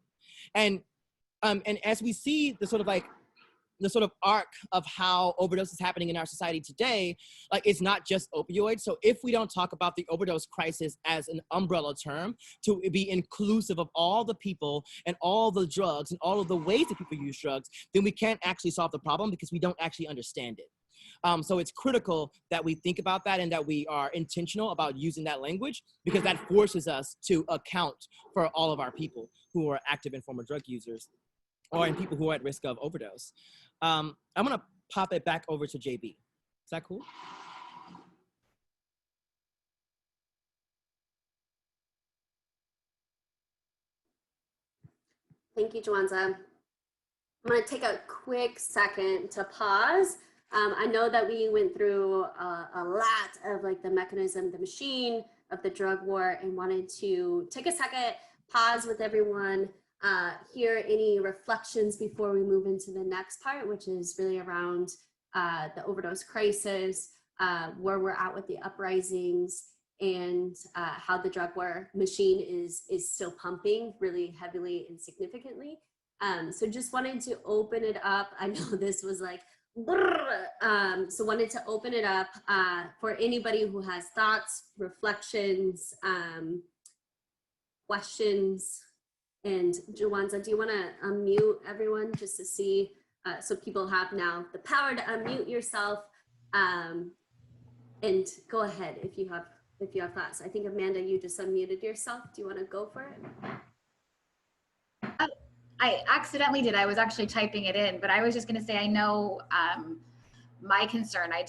And as we see the sort of like the sort of arc of how overdose is happening in our society today, like it's not just opioids. So if we don't talk about the overdose crisis as an umbrella term to be inclusive of all the people and all the drugs and all of the ways that people use drugs, then we can't actually solve the problem because we don't actually understand it. So it's critical that we think about that and that we are intentional about using that language, because that forces us to account for all of our people who are active and former drug users, or in people who are at risk of overdose. I'm gonna pop it back over to JB. Is that cool? Thank you, Jawanza. I'm going to take a quick second to pause. I know that we went through a lot of like the mechanism, the machine of the drug war, and wanted to take a second, pause with everyone, hear any reflections before we move into the next part, which is really around the overdose crisis, where we're at with the uprisings, and how the drug war machine is still pumping really heavily and significantly. So just wanted to open it up. I know this was like, so wanted to open it up for anybody who has thoughts, reflections, questions. And Jawanza, do you want to unmute everyone just to see, so people have now the power to unmute yourself, and go ahead if you have thoughts. I think Amanda, you just unmuted yourself. Do you want to go for it? I accidentally did. I was actually typing it in, but I was just going to say, I know my concern, I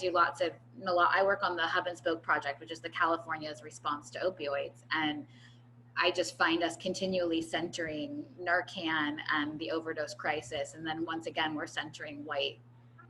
work on the Hub and Spoke project, which is the California's response to opioids. And I just find us continually centering Narcan and the overdose crisis. And then once again, we're centering white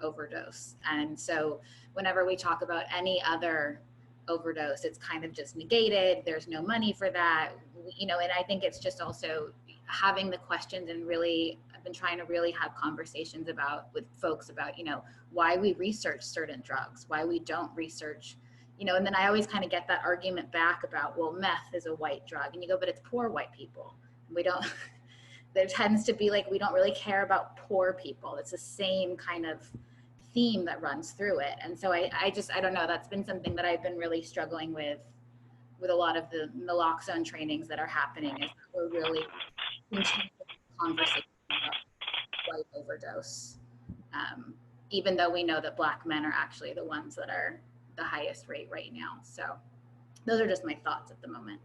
overdose. And so whenever we talk about any other overdose, it's kind of just negated. There's no money for that, you know, and I think it's just also having the questions, and really, I've been trying to really have conversations with folks about, you know, why we research certain drugs, why we don't research, you know, and then I always kind of get that argument back about, well, meth is a white drug, and you go, but it's poor white people. We don't, there tends to be like, we don't really care about poor people. It's the same kind of theme that runs through it. And so I don't know, that's been something that I've been really struggling with a lot of the naloxone trainings that are happening, is we're really continuing conversation about white overdose, even though we know that Black men are actually the ones that are the highest rate right now. So those are just my thoughts at the moment.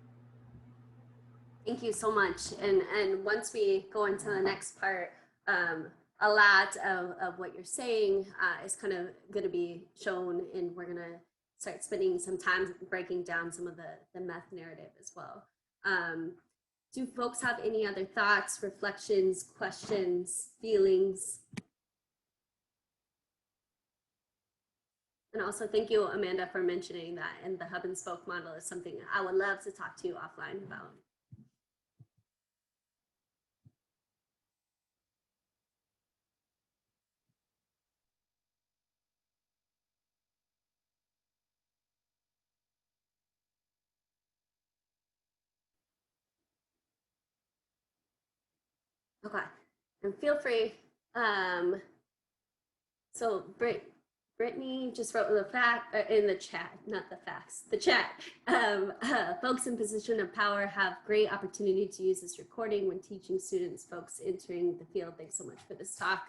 Thank you so much. And once we go into the next part, a lot of what you're saying is kind of going to be shown, and we're going to start spending some time breaking down some of the meth narrative as well. Do folks have any other thoughts, reflections, questions, feelings? And also thank you, Amanda, for mentioning that. And the Hub and Spoke model is something I would love to talk to you offline about. Okay, and feel free. So Brittany just wrote the fact in the chat, not the facts, the chat. Folks in position of power have great opportunity to use this recording when teaching students, folks entering the field. Thanks so much for this talk.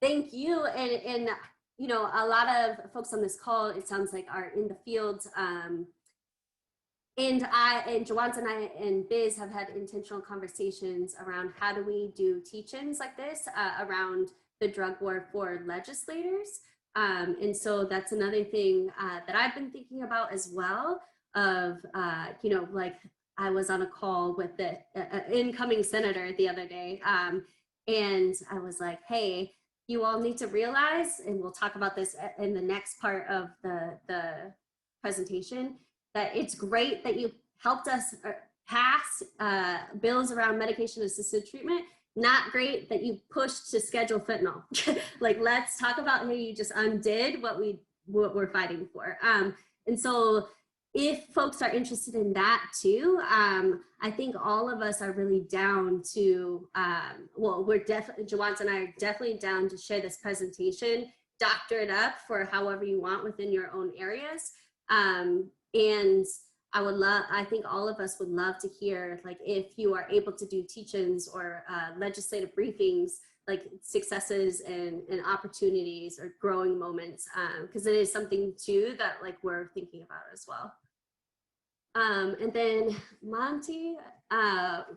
Thank you. And you know, a lot of folks on this call, it sounds like, are in the field. And Jawanza and I and Biz have had intentional conversations around how do we do teach-ins like this around the drug war for legislators. And so that's another thing that I've been thinking about as well, of, you know, like I was on a call with the incoming senator the other day, and I was like, hey, you all need to realize, and we'll talk about this in the next part of the presentation, that it's great that you helped us pass bills around medication-assisted treatment. Not great that you pushed to schedule fentanyl. Like, let's talk about how you just undid what we're fighting for. And so if folks are interested in that too, I think all of us are really down to, well, we're definitely, Jawanza and I are definitely down to share this presentation, doctor it up for however you want within your own areas. And I think all of us would love to hear, like, if you are able to do teach-ins or legislative briefings, like successes and opportunities or growing moments, because it is something too that like we're thinking about as well. And then Monty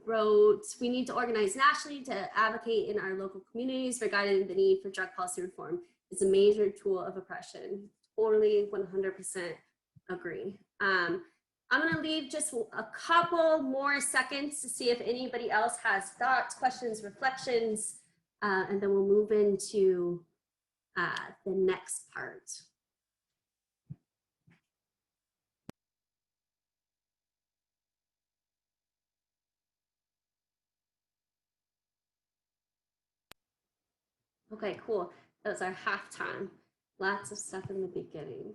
wrote, we need to organize nationally to advocate in our local communities regarding the need for drug policy reform. It's a major tool of oppression. Totally 100% agree. I'm gonna leave just a couple more seconds to see if anybody else has thoughts, questions, reflections, and then we'll move into the next part. Okay, cool. That was our halftime. Lots of stuff in the beginning.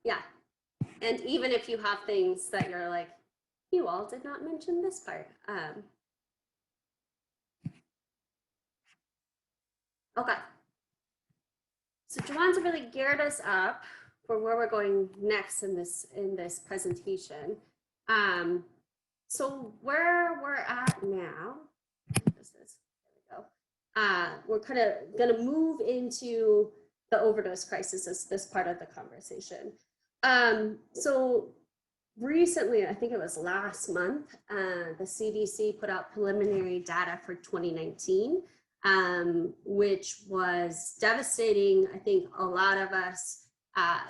Yeah, and even if you have things that you're like, you all did not mention this part. Okay. So Jawanza really geared us up for where we're going next in this presentation. So where we're at now, this is, there we go. We're kind of gonna move into the overdose crisis as this part of the conversation. So recently, I think it was last month, the CDC put out preliminary data for 2019, which was devastating. I think a lot of us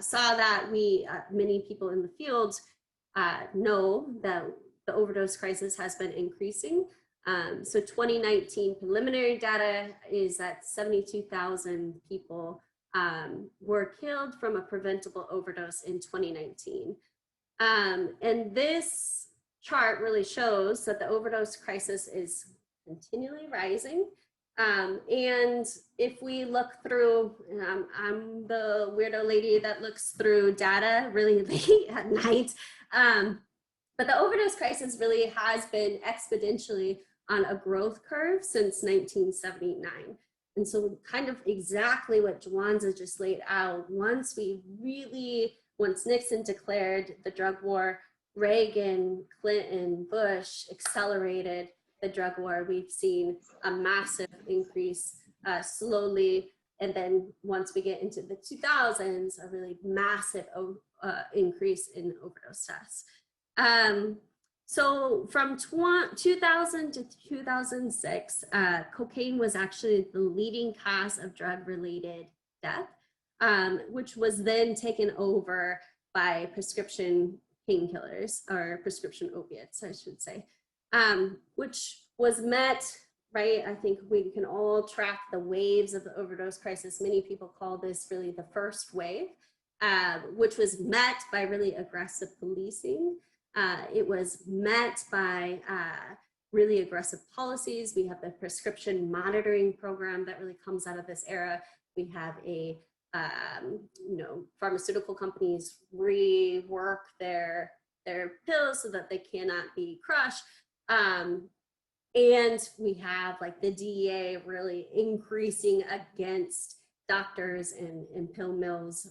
saw that. Many people in the field know that the overdose crisis has been increasing. So 2019 preliminary data is that 72,000 people were killed from a preventable overdose in 2019. And this chart really shows that the overdose crisis is continually rising. And if we look through, I'm the weirdo lady that looks through data really late at night. But the overdose crisis really has been exponentially on a growth curve since 1979. And so kind of exactly what Jawanza just laid out, once Nixon declared the drug war, Reagan, Clinton, Bush accelerated the drug war, we've seen a massive increase slowly. And then once we get into the 2000s, a really massive increase in overdose deaths. So from 2000 to 2006, cocaine was actually the leading cause of drug-related death, which was then taken over by prescription painkillers, or prescription opiates, I should say, which was met, right? I think we can all track the waves of the overdose crisis. Many people call this really the first wave, which was met by really aggressive policing. It was met by really aggressive policies. We have the prescription monitoring program that really comes out of this era. We have pharmaceutical companies rework their pills so that they cannot be crushed. And we have like the DEA really increasing against doctors and pill mills.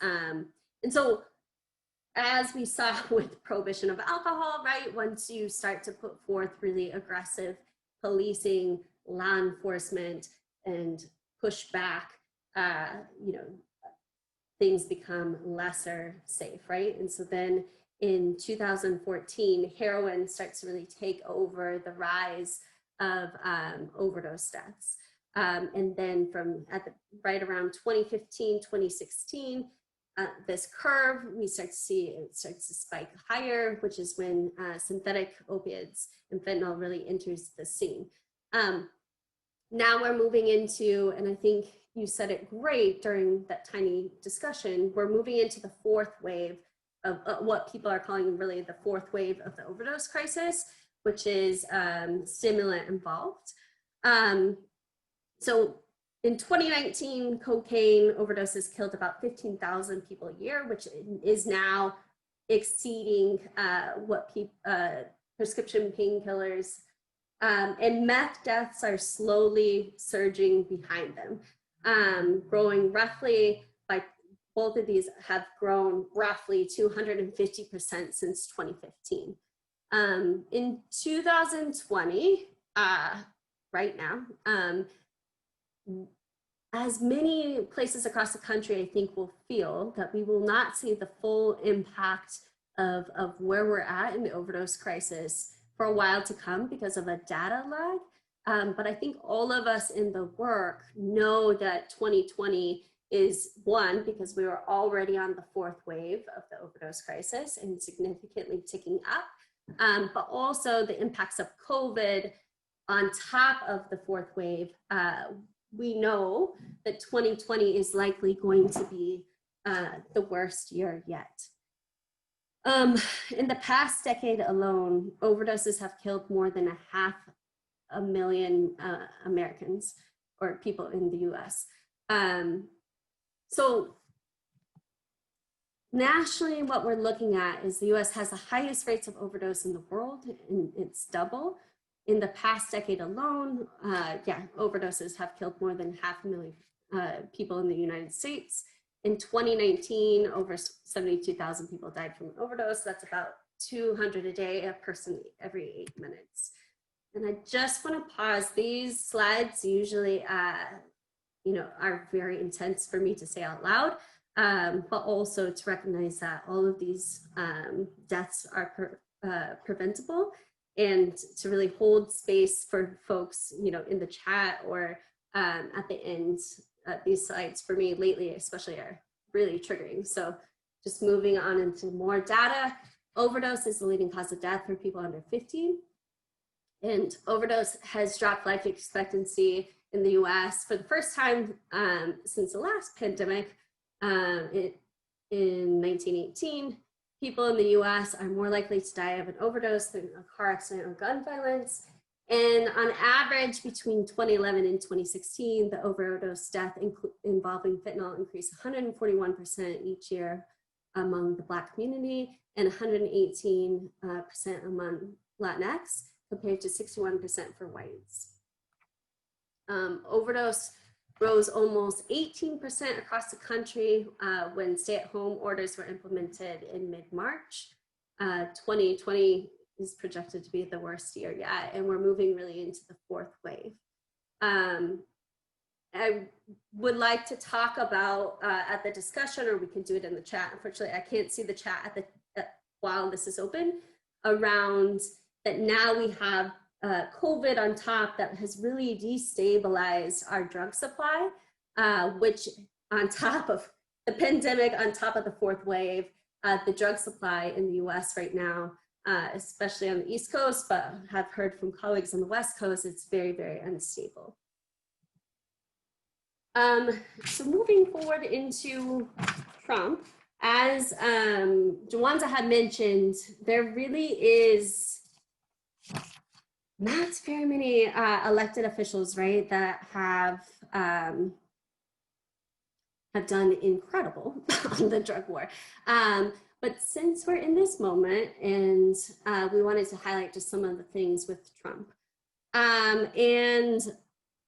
And so as we saw with prohibition of alcohol, right, once you start to put forth really aggressive policing, law enforcement, and push back, things become lesser safe, right? And so then in 2014, heroin starts to really take over the rise of overdose deaths. And then right around 2015, 2016, this curve, we start to see it starts to spike higher, which is when synthetic opiates and fentanyl really enters the scene. Now we're moving into, and I think you said it great during that tiny discussion, we're moving into the fourth wave of what people are calling really the fourth wave of the overdose crisis, which is stimulant involved. So In 2019, cocaine overdoses killed about 15,000 people a year, which is now exceeding what prescription painkillers and meth deaths are slowly surging behind them, growing roughly by both of these have grown roughly 250% since 2015. In 2020, right now, as many places across the country, I think, will feel that we will not see the full impact of where we're at in the overdose crisis for a while to come because of a data lag. But I think all of us in the work know that 2020 is one, because we were already on the fourth wave of the overdose crisis and significantly ticking up, but also the impacts of COVID on top of the fourth wave. We know that 2020 is likely going to be the worst year yet. In the past decade alone, overdoses have killed more than 500,000 Americans or people in the US. So nationally, what we're looking at is the US has the highest rates of overdose in the world, and it's double. In the past decade alone, overdoses have killed more than 500,000 people in the United States. In 2019, over 72,000 people died from an overdose. That's about 200 a day, a person every 8 minutes. And I just want to pause. These slides usually, are very intense for me to say out loud, but also to recognize that all of these deaths are preventable, and to really hold space for folks, in the chat or at the end. These slides for me lately, especially, are really triggering. So just moving on into more data, overdose is the leading cause of death for people under 50. And overdose has dropped life expectancy in the US for the first time since the last pandemic. In 1918, people in the US are more likely to die of an overdose than a car accident or gun violence. And on average, between 2011 and 2016, the overdose death involving fentanyl increased 141% each year among the Black community and 118% among Latinx, compared to 61% for whites. Overdose rose almost 18% across the country when stay-at-home orders were implemented in mid-March. 2020 is projected to be the worst year yet, and we're moving really into the fourth wave. I would like to talk about at the discussion, or we can do it in the chat. Unfortunately, I can't see the chat while this is open, around that now we have COVID on top that has really destabilized our drug supply, which on top of the pandemic, on top of the fourth wave, the drug supply in the US right now, especially on the East Coast, but have heard from colleagues on the West Coast, it's very, very unstable. So moving forward into Trump, as Jawanza had mentioned, there really is not very many elected officials, right, that have done incredible on the drug war. But since we're in this moment, and we wanted to highlight just some of the things with Trump. And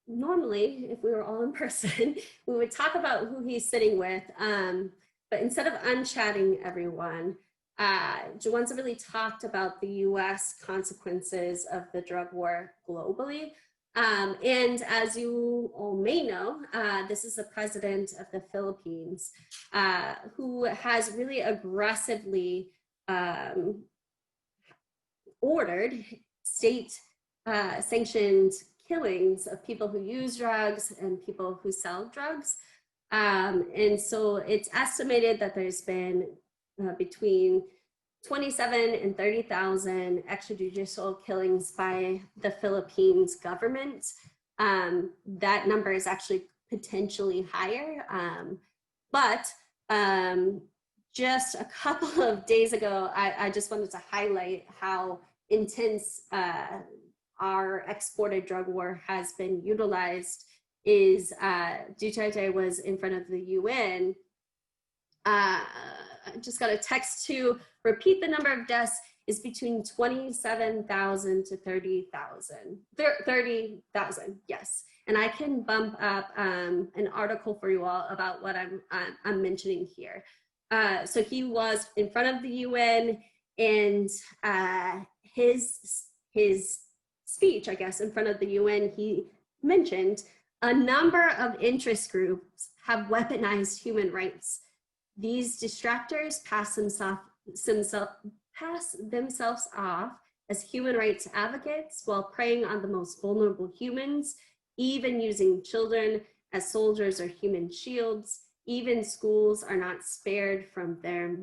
normally, if we were all in person, we would talk about who he's sitting with. But instead of unchatting everyone, Jawanza really talked about the US consequences of the drug war globally. And as you all may know, this is the president of the Philippines, who has really aggressively ordered state sanctioned killings of people who use drugs and people who sell drugs. And so it's estimated that there's been between 27 and 30,000 extrajudicial killings by the Philippines government. That number is actually potentially higher. But just a couple of days ago, I just wanted to highlight how intense our exported drug war has been utilized is Duterte was in front of the UN. I just got a text to repeat the number of deaths is between 27,000 to 30,000. 30,000, yes. And I can bump up an article for you all about what I'm mentioning here. So he was in front of the UN, and his speech, I guess, in front of the UN, he mentioned a number of interest groups have weaponized human rights. These distractors pass themselves off as human rights advocates while preying on the most vulnerable humans, even using children as soldiers or human shields. Even schools are not spared from their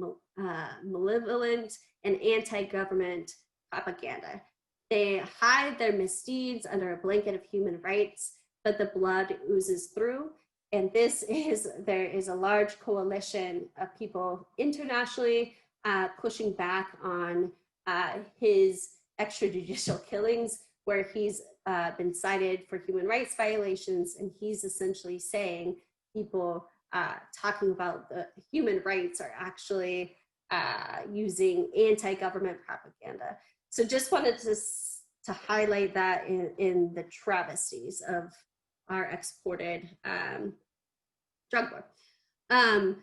malevolent and anti-government propaganda. They hide their misdeeds under a blanket of human rights, but the blood oozes through. And there is a large coalition of people internationally pushing back on his extrajudicial killings, where he's been cited for human rights violations. And he's essentially saying people talking about the human rights are actually using anti-government propaganda. So just wanted to highlight that in the travesties of our exported drug war. And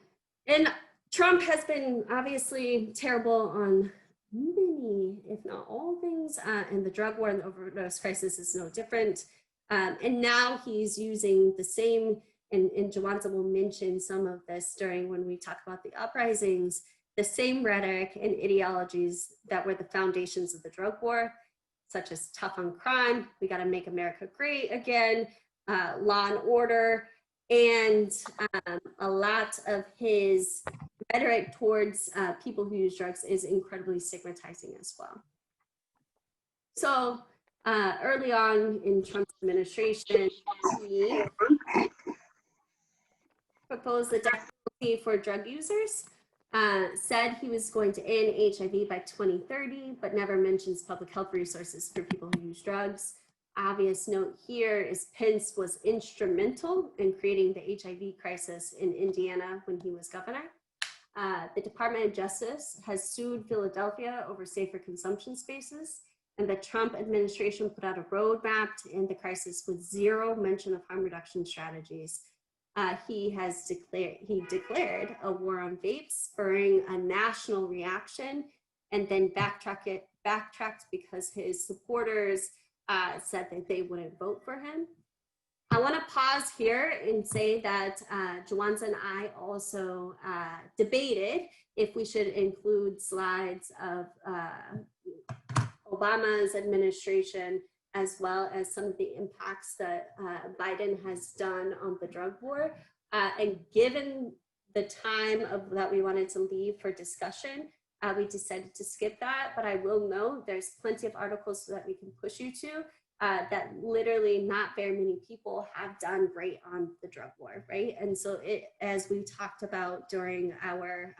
Trump has been obviously terrible on many, if not all things, and the drug war and the overdose crisis is no different. And now he's using the same, and Jawanza will mention some of this during when we talk about the uprisings, the same rhetoric and ideologies that were the foundations of the drug war, such as tough on crime, we gotta make America great again, law and order, and a lot of his rhetoric towards people who use drugs is incredibly stigmatizing as well. So early on in Trump's administration, he proposed the death penalty for drug users, said he was going to end HIV by 2030, but never mentions public health resources for people who use drugs. Obvious note here is Pence was instrumental in creating the HIV crisis in Indiana when he was governor. The Department of Justice has sued Philadelphia over safer consumption spaces, and the Trump administration put out a roadmap to end the crisis with zero mention of harm reduction strategies. He declared a war on vapes, spurring a national reaction, and then backtracked because his supporters said that they wouldn't vote for him. I want to pause here and say that Jawanza and I also debated if we should include slides of Obama's administration, as well as some of the impacts that Biden has done on the drug war. And given the time that we wanted to leave for discussion, we decided to skip that, but I will note there's plenty of articles that we can push you to that literally not very many people have done great on the drug war, right? And so as we talked about during our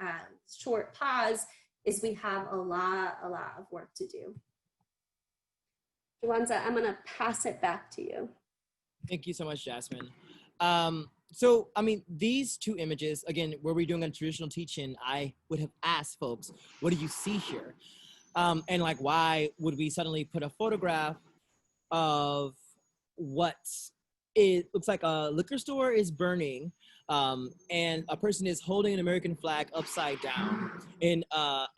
short pause, is we have a lot of work to do. Jawanza, I'm gonna pass it back to you. Thank you so much, Jasmine. So, I mean, these two images, again, were we doing a traditional teaching, I would have asked folks, what do you see here? And like, why would we suddenly put a photograph of what it looks like a liquor store is burning, and a person is holding an American flag upside down in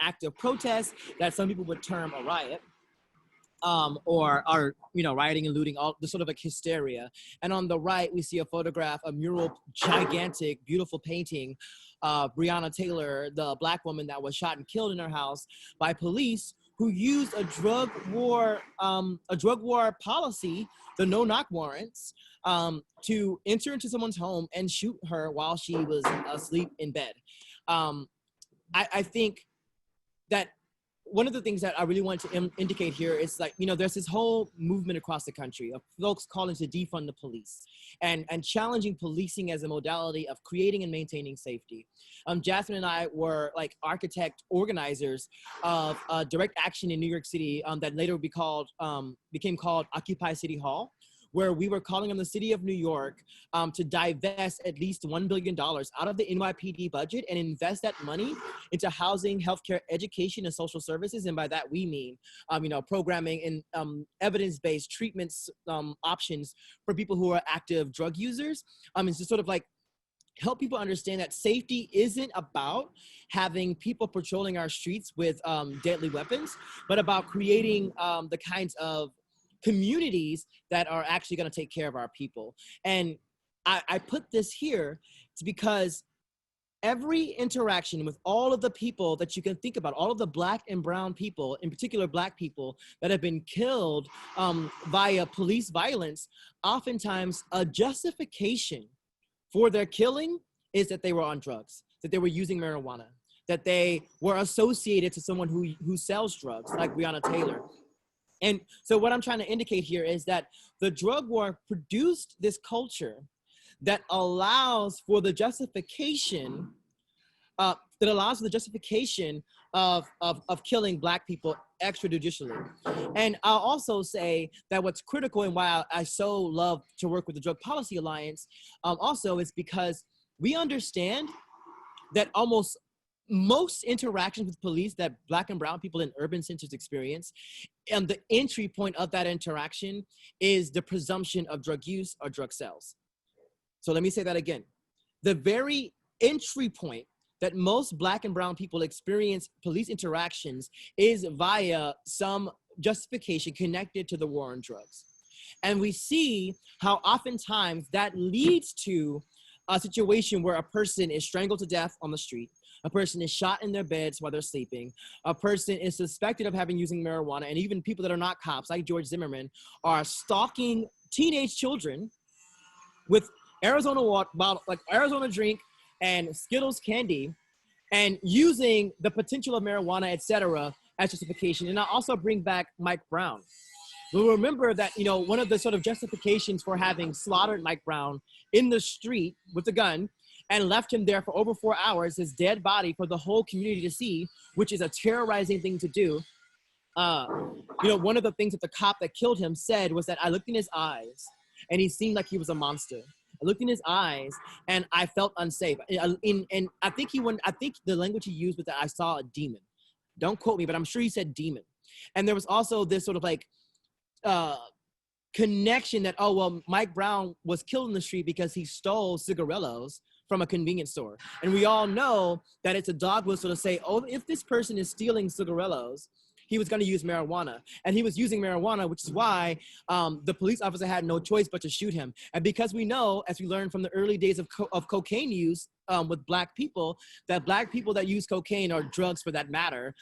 act of protest that some people would term a riot. Or are, you know, rioting and looting, all the sort of like hysteria. And on the right, we see a photograph, a mural, gigantic, beautiful painting, Breonna Taylor, the Black woman that was shot and killed in her house by police who used a drug war policy, the no-knock warrants, to enter into someone's home and shoot her while she was asleep in bed. I think that one of the things that I really want to indicate here is, like, you know, there's this whole movement across the country of folks calling to defund the police and challenging policing as a modality of creating and maintaining safety. Jasmine and I were like architect organizers of direct action in New York City that later became called Occupy City Hall, where we were calling on the city of New York to divest at least $1 billion out of the NYPD budget and invest that money into housing, healthcare, education, and social services. And by that, we mean, programming and evidence-based treatments options for people who are active drug users. It's just sort of like help people understand that safety isn't about having people patrolling our streets with deadly weapons, but about creating the kinds of communities that are actually going to take care of our people. And I put this here because every interaction with all of the people that you can think about, all of the Black and brown people, in particular Black people that have been killed via police violence, oftentimes a justification for their killing is that they were on drugs, that they were using marijuana, that they were associated to someone who sells drugs, like Breonna Taylor. And so what I'm trying to indicate here is that the drug war produced this culture that allows for the justification, of killing Black people extrajudicially. And I'll also say that what's critical and why I so love to work with the Drug Policy Alliance also is because we understand that almost most interactions with police that Black and brown people in urban centers experience, and the entry point of that interaction is the presumption of drug use or drug sales. So let me say that again. The very entry point that most Black and brown people experience police interactions is via some justification connected to the war on drugs. And we see how oftentimes that leads to a situation where a person is strangled to death on the street, a person is shot in their beds while they're sleeping, a person is suspected of having using marijuana, and even people that are not cops, like George Zimmerman, are stalking teenage children with Arizona water bottle, like Arizona drink and Skittles candy, and using the potential of marijuana, et cetera, as justification. And I'll also bring back Mike Brown. We'll remember that, one of the sort of justifications for having slaughtered Mike Brown in the street with a gun and left him there for over 4 hours, his dead body for the whole community to see, which is a terrorizing thing to do. One of the things that the cop that killed him said was that I looked in his eyes and he seemed like he was a monster. I looked in his eyes and I felt unsafe. And I think the language he used was that I saw a demon. Don't quote me, but I'm sure he said demon. And there was also this sort of like connection that, oh, well, Mike Brown was killed in the street because he stole cigarillos from a convenience store. And we all know that it's a dog whistle to say, oh, if this person is stealing cigarillos, he was going to use marijuana. And he was using marijuana, which is why the police officer had no choice but to shoot him. And because we know, as we learned from the early days of cocaine use with Black people, that Black people that use cocaine, or drugs for that matter,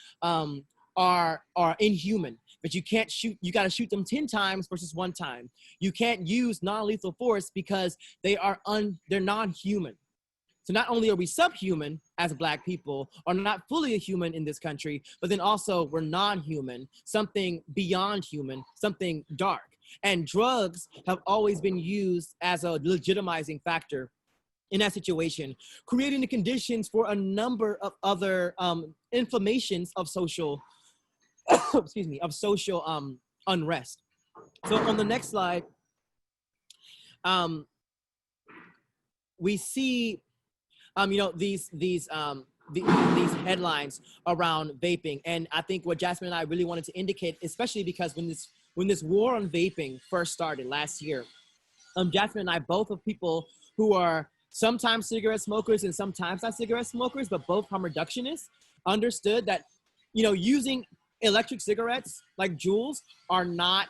are inhuman. But you can't shoot, you got to shoot them 10 times versus 1 time. You can't use non-lethal force because they're non-human. So not only are we subhuman as Black people, or not fully a human in this country, but then also we're non-human, something beyond human, something dark. And drugs have always been used as a legitimizing factor in that situation, creating the conditions for a number of other inflammations of social, unrest. So on the next slide, we see these headlines around vaping. And I think what Jasmine and I really wanted to indicate, especially because when this war on vaping first started last year, Jasmine and I both are people who are sometimes cigarette smokers and sometimes not cigarette smokers, but both harm reductionists, understood that, using electric cigarettes like Juuls are not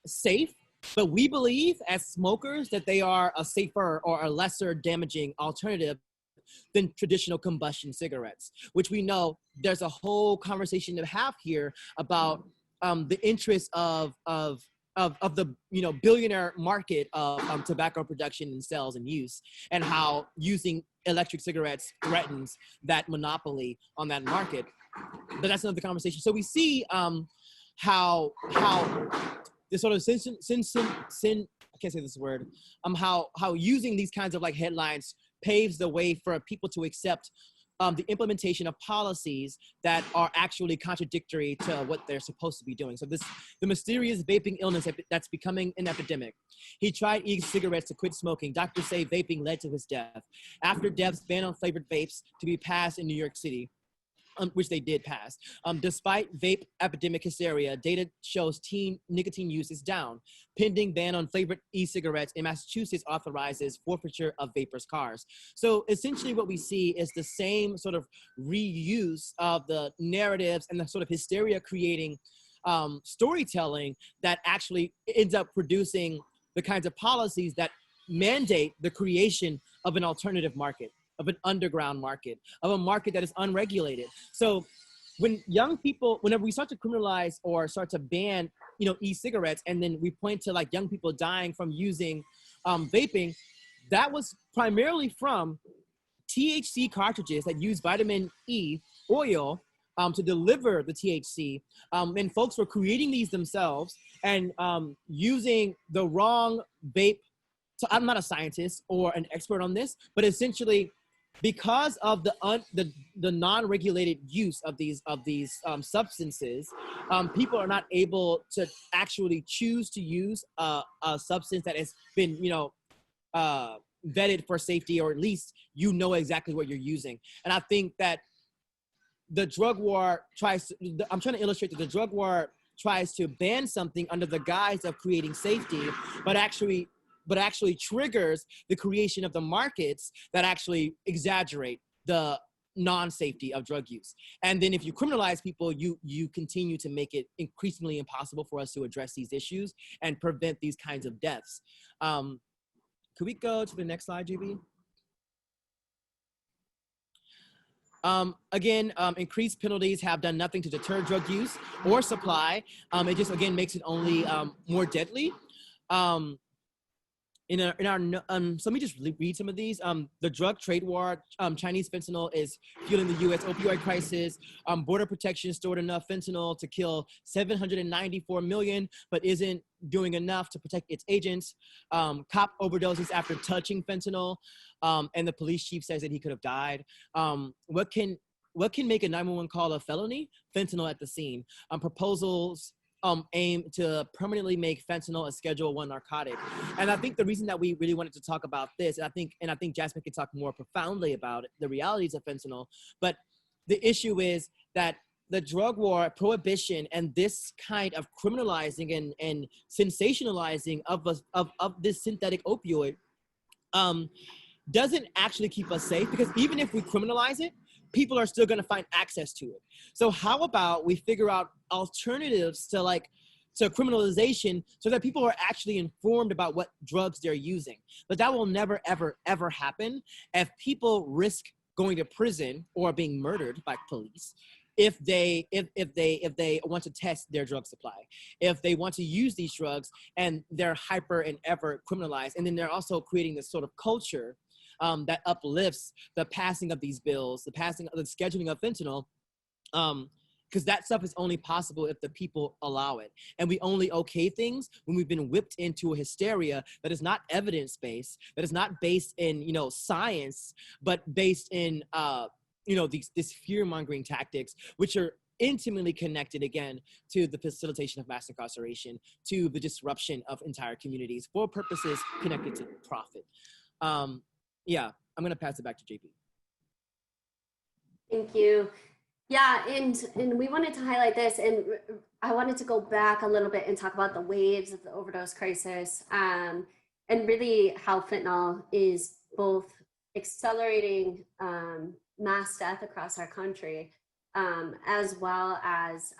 safe, but we believe as smokers that they are a safer or a lesser damaging alternative than traditional combustion cigarettes, which we know there's a whole conversation to have here about the interest of the billionaire market of tobacco production and sales and use, and how using electric cigarettes threatens that monopoly on that market. But that's another conversation. So we see how this sort of I can't say this word, how using these kinds of like headlines paves the way for people to accept the implementation of policies that are actually contradictory to what they're supposed to be doing. So the mysterious vaping illness that's becoming an epidemic. He tried e-cigarettes to quit smoking. Doctors say vaping led to his death. After deaths, ban on flavored vapes to be passed in New York City. Which they did pass. Despite vape epidemic hysteria, data shows teen nicotine use is down. Pending ban on flavored e-cigarettes in Massachusetts authorizes forfeiture of vapors' cars. So essentially what we see is the same sort of reuse of the narratives and the sort of hysteria creating storytelling that actually ends up producing the kinds of policies that mandate the creation of an alternative market, of an underground market, of a market that is unregulated. So when young people, whenever we start to criminalize or start to ban, e-cigarettes, and then we point to like young people dying from using vaping, that was primarily from THC cartridges that use vitamin E oil to deliver the THC. And folks were creating these themselves and using the wrong vape. So I'm not a scientist or an expert on this, but essentially, because of the non-regulated use of these substances, people are not able to actually choose to use a substance that has been vetted for safety, or at least exactly what you're using. And I think that the drug war I'm trying to illustrate that the drug war tries to ban something under the guise of creating safety, but actually triggers the creation of the markets that actually exaggerate the non-safety of drug use. And then if you criminalize people, you continue to make it increasingly impossible for us to address these issues and prevent these kinds of deaths. Could we go to the next slide, GB? Again, increased penalties have done nothing to deter drug use or supply. It just, again, makes it only more deadly. So let me just read some of these. The drug trade war, Chinese fentanyl is fueling the U.S. opioid crisis. Border Protection stored enough fentanyl to kill 794 million, but isn't doing enough to protect its agents. Cop overdoses after touching fentanyl, and the police chief says that he could have died. What can make a 911 call a felony? Fentanyl at the scene. Proposals aim to permanently make fentanyl a Schedule I narcotic. And I think the reason that we really wanted to talk about this, and I think Jasmine can talk more profoundly about it, the realities of fentanyl, but the issue is that the drug war, prohibition, and this kind of criminalizing and sensationalizing of this synthetic opioid doesn't actually keep us safe, because even if we criminalize it, people are still going to find access to it. So how about we figure out alternatives to criminalization so that people are actually informed about what drugs they're using? But that will never, ever, ever happen if people risk going to prison or being murdered by police if they want to test their drug supply, if they want to use these drugs and they're hyper and ever criminalized. And then they're also creating this sort of culture that uplifts the passing of these bills, the scheduling of fentanyl, because that stuff is only possible if the people allow it. And we only okay things when we've been whipped into a hysteria that is not evidence-based, that is not based in, science, but based in, these fear-mongering tactics, which are intimately connected, again, to the facilitation of mass incarceration, to the disruption of entire communities for purposes connected to profit. Yeah, I'm gonna pass it back to JP. Thank you. Yeah, and we wanted to highlight this, and I wanted to go back a little bit and talk about the waves of the overdose crisis, and really how fentanyl is both accelerating mass death across our country, as well as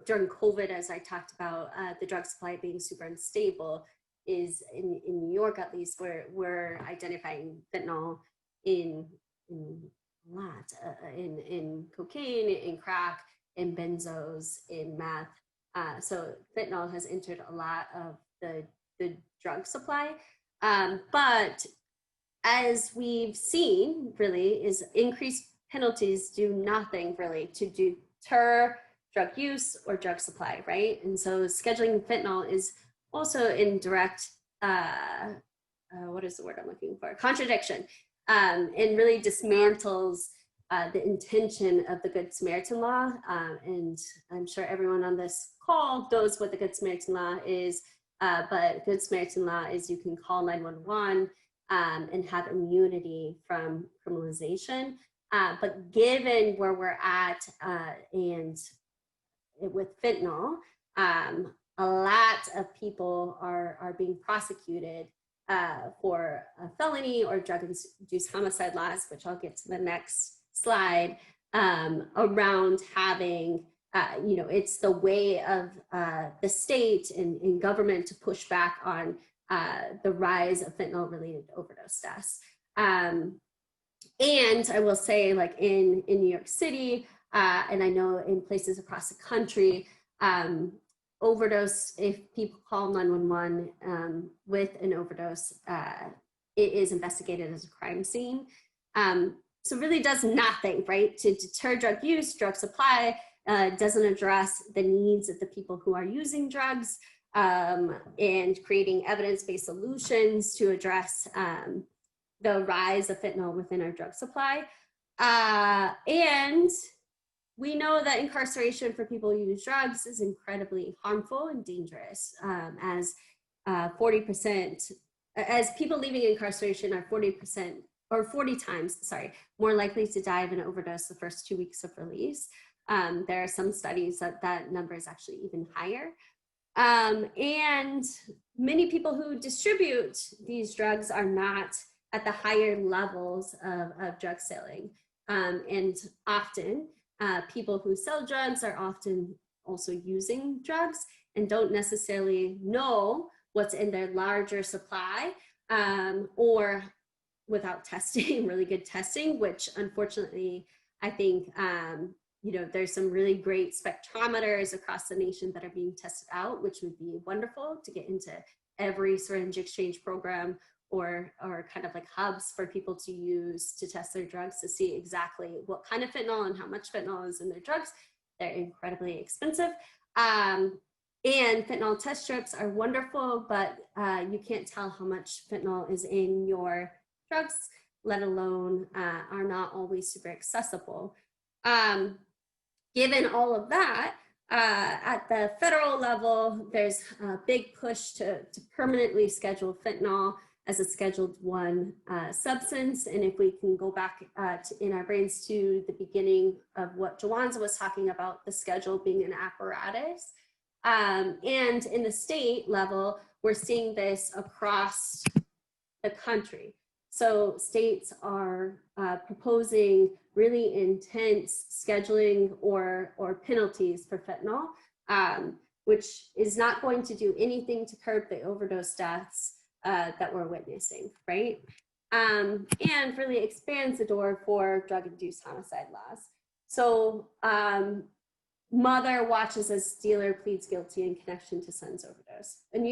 during COVID, as I talked about, the drug supply being super unstable. Is in New York, at least, where we're identifying fentanyl in cocaine, in crack, in benzos, in meth. So fentanyl has entered a lot of the drug supply. But as we've seen, really, is increased penalties do nothing really to deter drug use or drug supply, right? And so scheduling fentanyl is also in direct, what is the word I'm looking for? Contradiction and really dismantles the intention of the Good Samaritan law. And I'm sure everyone on this call knows what the Good Samaritan law is, but Good Samaritan law is you can call 911 and have immunity from criminalization. But given where we're at and with fentanyl, a lot of people are being prosecuted for a felony or drug-induced homicide laws, which I'll get to the next slide, around having, it's the way of the state and government to push back on the rise of fentanyl-related overdose deaths. And I will say, like in New York City, and I know in places across the country, overdose, if people call 911 with an overdose, it is investigated as a crime scene. So really does nothing, right, to deter drug use, drug supply, doesn't address the needs of the people who are using drugs, and creating evidence-based solutions to address the rise of fentanyl within our drug supply. And we know that incarceration for people who use drugs is incredibly harmful and dangerous, as 40%, as people leaving incarceration are 40% or 40 times, more likely to die of an overdose the first 2 weeks of release. There are some studies that that number is actually even higher. And many people who distribute these drugs are not at the higher levels of drug selling. And often people who sell drugs are often also using drugs and don't necessarily know what's in their larger supply, or without testing, really good testing, which unfortunately, I think, there's some really great spectrometers across the nation that are being tested out, which would be wonderful to get into every syringe exchange program or kind of like hubs for people to use to test their drugs to see exactly what kind of fentanyl and how much fentanyl is in their drugs. They're incredibly expensive. And fentanyl test strips are wonderful, but you can't tell how much fentanyl is in your drugs, let alone are not always super accessible. Given all of that, at the federal level, there's a big push to permanently schedule fentanyl as a Scheduled I substance. And if we can go back in our brains to the beginning of what Jawanza was talking about, the schedule being an apparatus. And in the state level, we're seeing this across the country. So states are proposing really intense scheduling or penalties for fentanyl, which is not going to do anything to curb the overdose deaths that we're witnessing, right? And really expands the door for drug-induced homicide laws. So mother watches as dealer pleads guilty in connection to son's overdose. In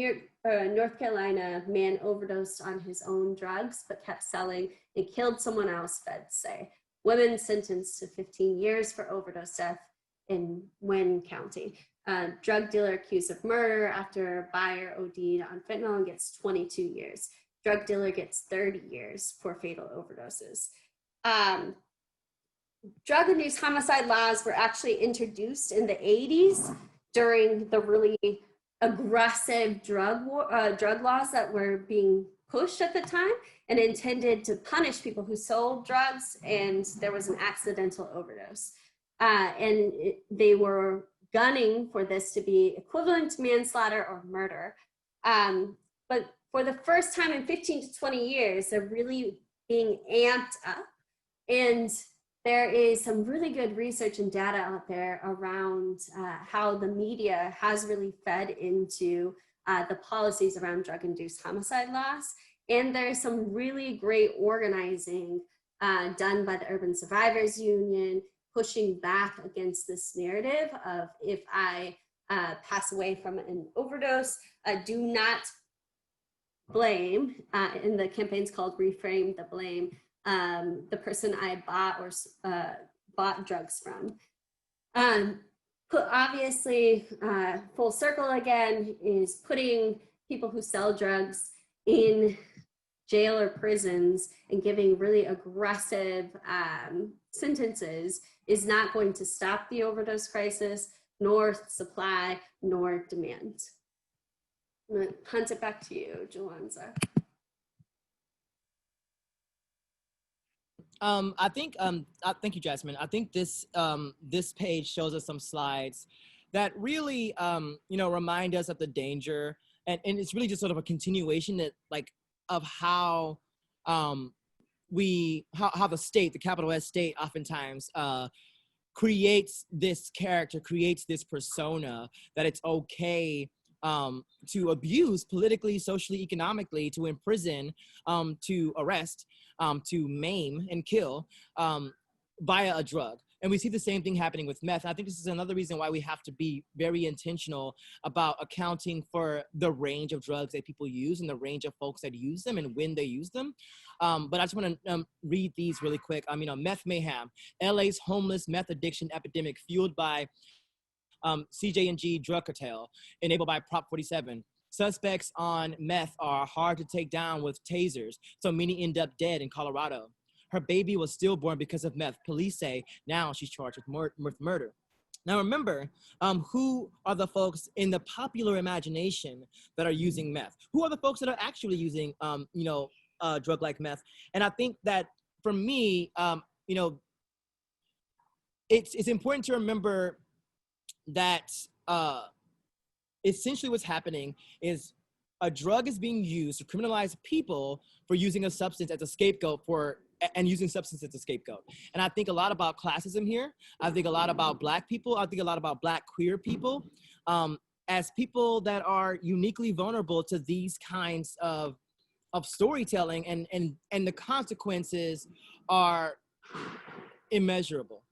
North Carolina, man overdosed on his own drugs, but kept selling and killed someone else, feds say. Women sentenced to 15 years for overdose death in Wynn County. Drug dealer accused of murder after buyer OD'd on fentanyl and gets 22 years. Drug dealer gets 30 years for fatal overdoses. Drug-induced homicide laws were actually introduced in the 80s during the really aggressive drug laws that were being pushed at the time and intended to punish people who sold drugs and there was an accidental overdose. They were gunning for this to be equivalent to manslaughter or murder. But for the first time in 15 to 20 years, they're really being amped up. And there is some really good research and data out there around how the media has really fed into the policies around drug-induced homicide laws. And there's some really great organizing done by the Urban Survivors Union, pushing back against this narrative of if I pass away from an overdose, do not blame, and the campaign's called Reframe the Blame, the person I bought drugs from. Obviously, full circle again is putting people who sell drugs in jail or prisons and giving really aggressive sentences is not going to stop the overdose crisis, nor supply, nor demand. I'm going to punt it back to you, Jawanza. I think, thank you, Jasmine. I think this this page shows us some slides that really, remind us of the danger, and it's really just sort of a continuation that, like, of how how the state, the capital S state, oftentimes creates this character, creates this persona that it's okay to abuse politically, socially, economically, to imprison, to arrest, to maim and kill via a drug. And we see the same thing happening with meth. And I think this is another reason why we have to be very intentional about accounting for the range of drugs that people use and the range of folks that use them and when they use them. But I just want to read these really quick. Meth mayhem, LA's homeless meth addiction epidemic fueled by CJ&G drug cartel, enabled by Prop 47. Suspects on meth are hard to take down with tasers, so many end up dead in Colorado. Her baby was stillborn because of meth. Police say now she's charged with murder. Now remember, who are the folks in the popular imagination that are using meth? Who are the folks that are actually using, drug like meth? And I think that for me, it's important to remember that essentially what's happening is a drug is being used to criminalize people for using a substance as a scapegoat and using substance as a scapegoat. And I think a lot about classism here. I think a lot about Black people. I think a lot about Black queer people as people that are uniquely vulnerable to these kinds of storytelling, and the consequences are immeasurable.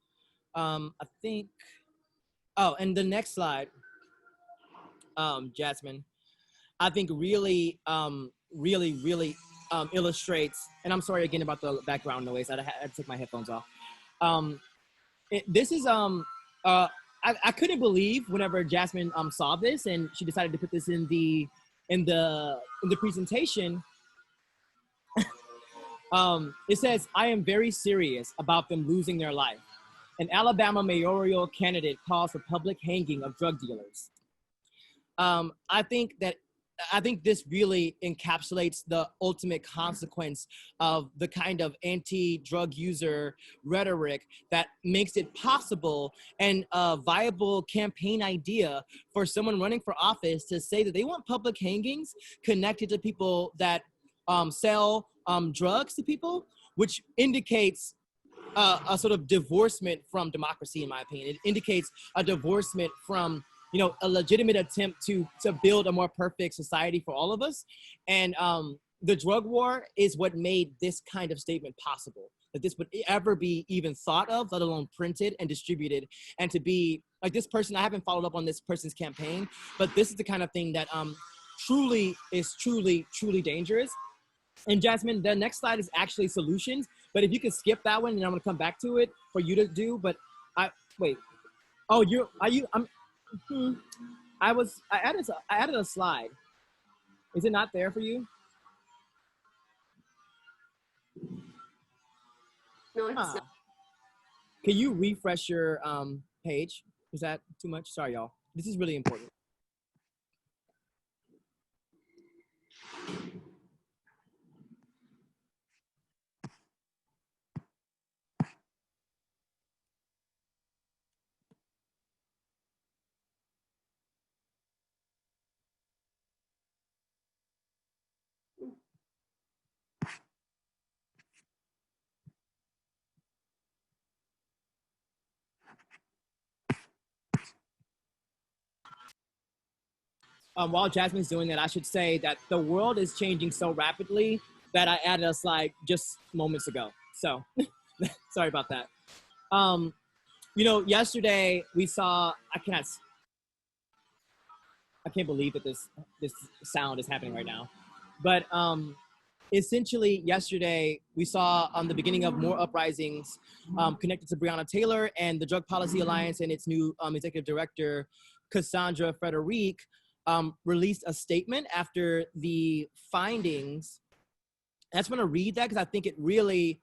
I think, and the next slide, Jasmine, I think really illustrates, and I'm sorry again about the background noise. I had to take my headphones off. This is I couldn't believe whenever Jasmine saw this and she decided to put this in the presentation. It says, "I am very serious about them losing their life. An Alabama mayoral candidate calls for public hanging of drug dealers." I think this really encapsulates the ultimate consequence of the kind of anti-drug user rhetoric that makes it possible and a viable campaign idea for someone running for office to say that they want public hangings connected to people that sell drugs to people, which indicates a sort of divorcement from democracy, in my opinion. It indicates a divorcement from a legitimate attempt to build a more perfect society for all of us. And the drug war is what made this kind of statement possible, that this would ever be even thought of, let alone printed and distributed. And to be like this person, I haven't followed up on this person's campaign, but this is the kind of thing that truly dangerous. And Jasmine, the next slide is actually solutions, but if you could skip that one, and I'm gonna come back to it for you to do, but I added a slide. Is it not there for you? No, it's not. Can you refresh your page? Is that too much? Sorry, y'all. This is really important. While Jasmine's doing that, I should say that the world is changing so rapidly that I added a slide just moments ago. So sorry about that. Yesterday we saw, I can't believe that this sound is happening right now. But essentially yesterday we saw the beginning of more uprisings connected to Breonna Taylor and the Drug Policy Alliance and its new executive director, Cassandra Frederique, released a statement after the findings And I just want to read that because I think it really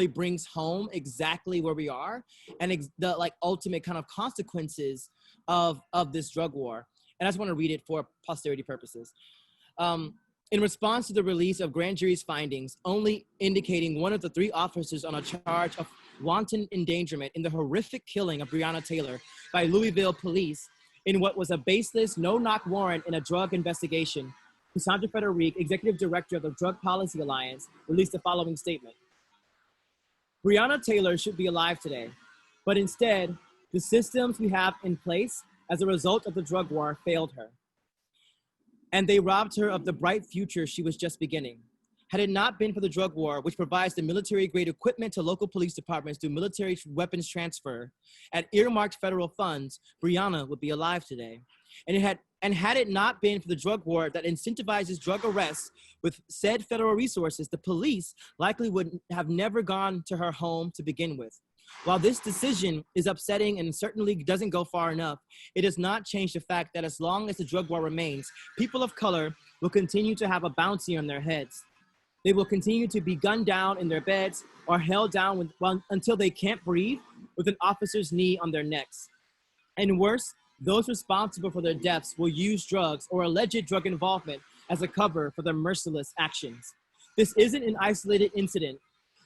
brings home exactly where we are and the like ultimate kind of consequences of this drug war. And I just want to read it for posterity purposes. In response to the release of grand jury's findings, only indicating one of the 3 officers on a charge of wanton endangerment in the horrific killing of Breonna Taylor by Louisville police in what was a baseless, no-knock warrant in a drug investigation, Cassandra Frederique, executive director of the Drug Policy Alliance, released the following statement. Breonna Taylor should be alive today, but instead, the systems we have in place as a result of the drug war failed her. And they robbed her of the bright future she was just beginning. Had it not been for the drug war, which provides the military-grade equipment to local police departments through military weapons transfer at earmarked federal funds, Breonna would be alive today. And had it not been for the drug war that incentivizes drug arrests with said federal resources, the police likely would have never gone to her home to begin with. While this decision is upsetting and certainly doesn't go far enough, it does not change the fact that as long as the drug war remains, people of color will continue to have a bounty on their heads. They will continue to be gunned down in their beds or held down until they can't breathe with an officer's knee on their necks. And worse, those responsible for their deaths will use drugs or alleged drug involvement as a cover for their merciless actions. This isn't an isolated incident.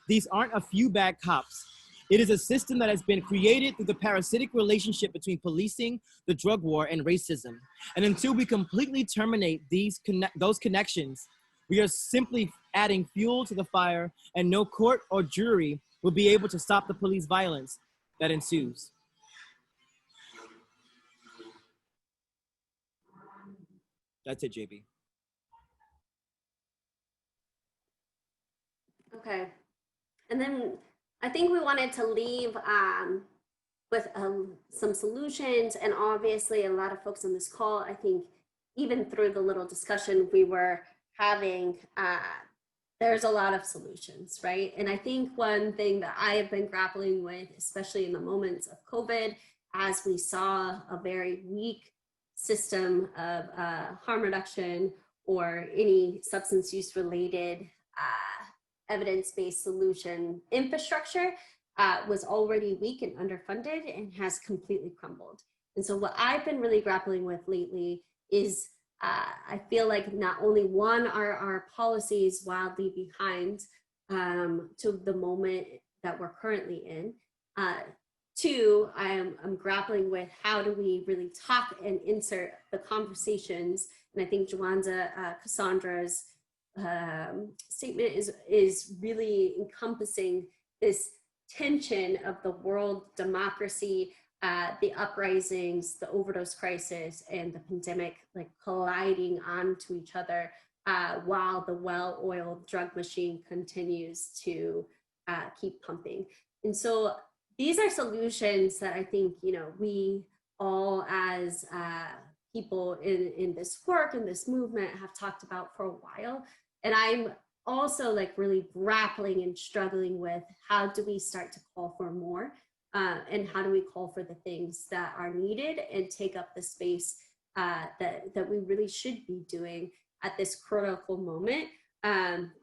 These aren't a few bad cops. It is a system that has been created through the parasitic relationship between policing, the drug war, and racism. And until we completely terminate those connections, we are simply adding fuel to the fire, and no court or jury will be able to stop the police violence that ensues. That's it, JB. Okay. And then I think we wanted to leave with some solutions, and obviously a lot of folks on this call, I think even through the little discussion we were having, there's a lot of solutions, right? And I think one thing that I have been grappling with, especially in the moments of COVID, as we saw a very weak system of harm reduction or any substance use related evidence-based solution infrastructure was already weak and underfunded and has completely crumbled. And so what I've been really grappling with lately is I feel like not only one are our policies wildly behind to the moment that we're currently in. Two, I'm grappling with how do we really talk and insert the conversations. And I think Jawanza, Cassandra's statement is really encompassing this tension of the world democracy, the uprisings, the overdose crisis, and the pandemic like colliding onto each other while the well-oiled drug machine continues to keep pumping. And so these are solutions that I think, you know, we all as people in this work and this movement have talked about for a while. And I'm also like really grappling and struggling with how do we start to call for more and how do we call for the things that are needed and take up the space that we really should be doing at this critical moment.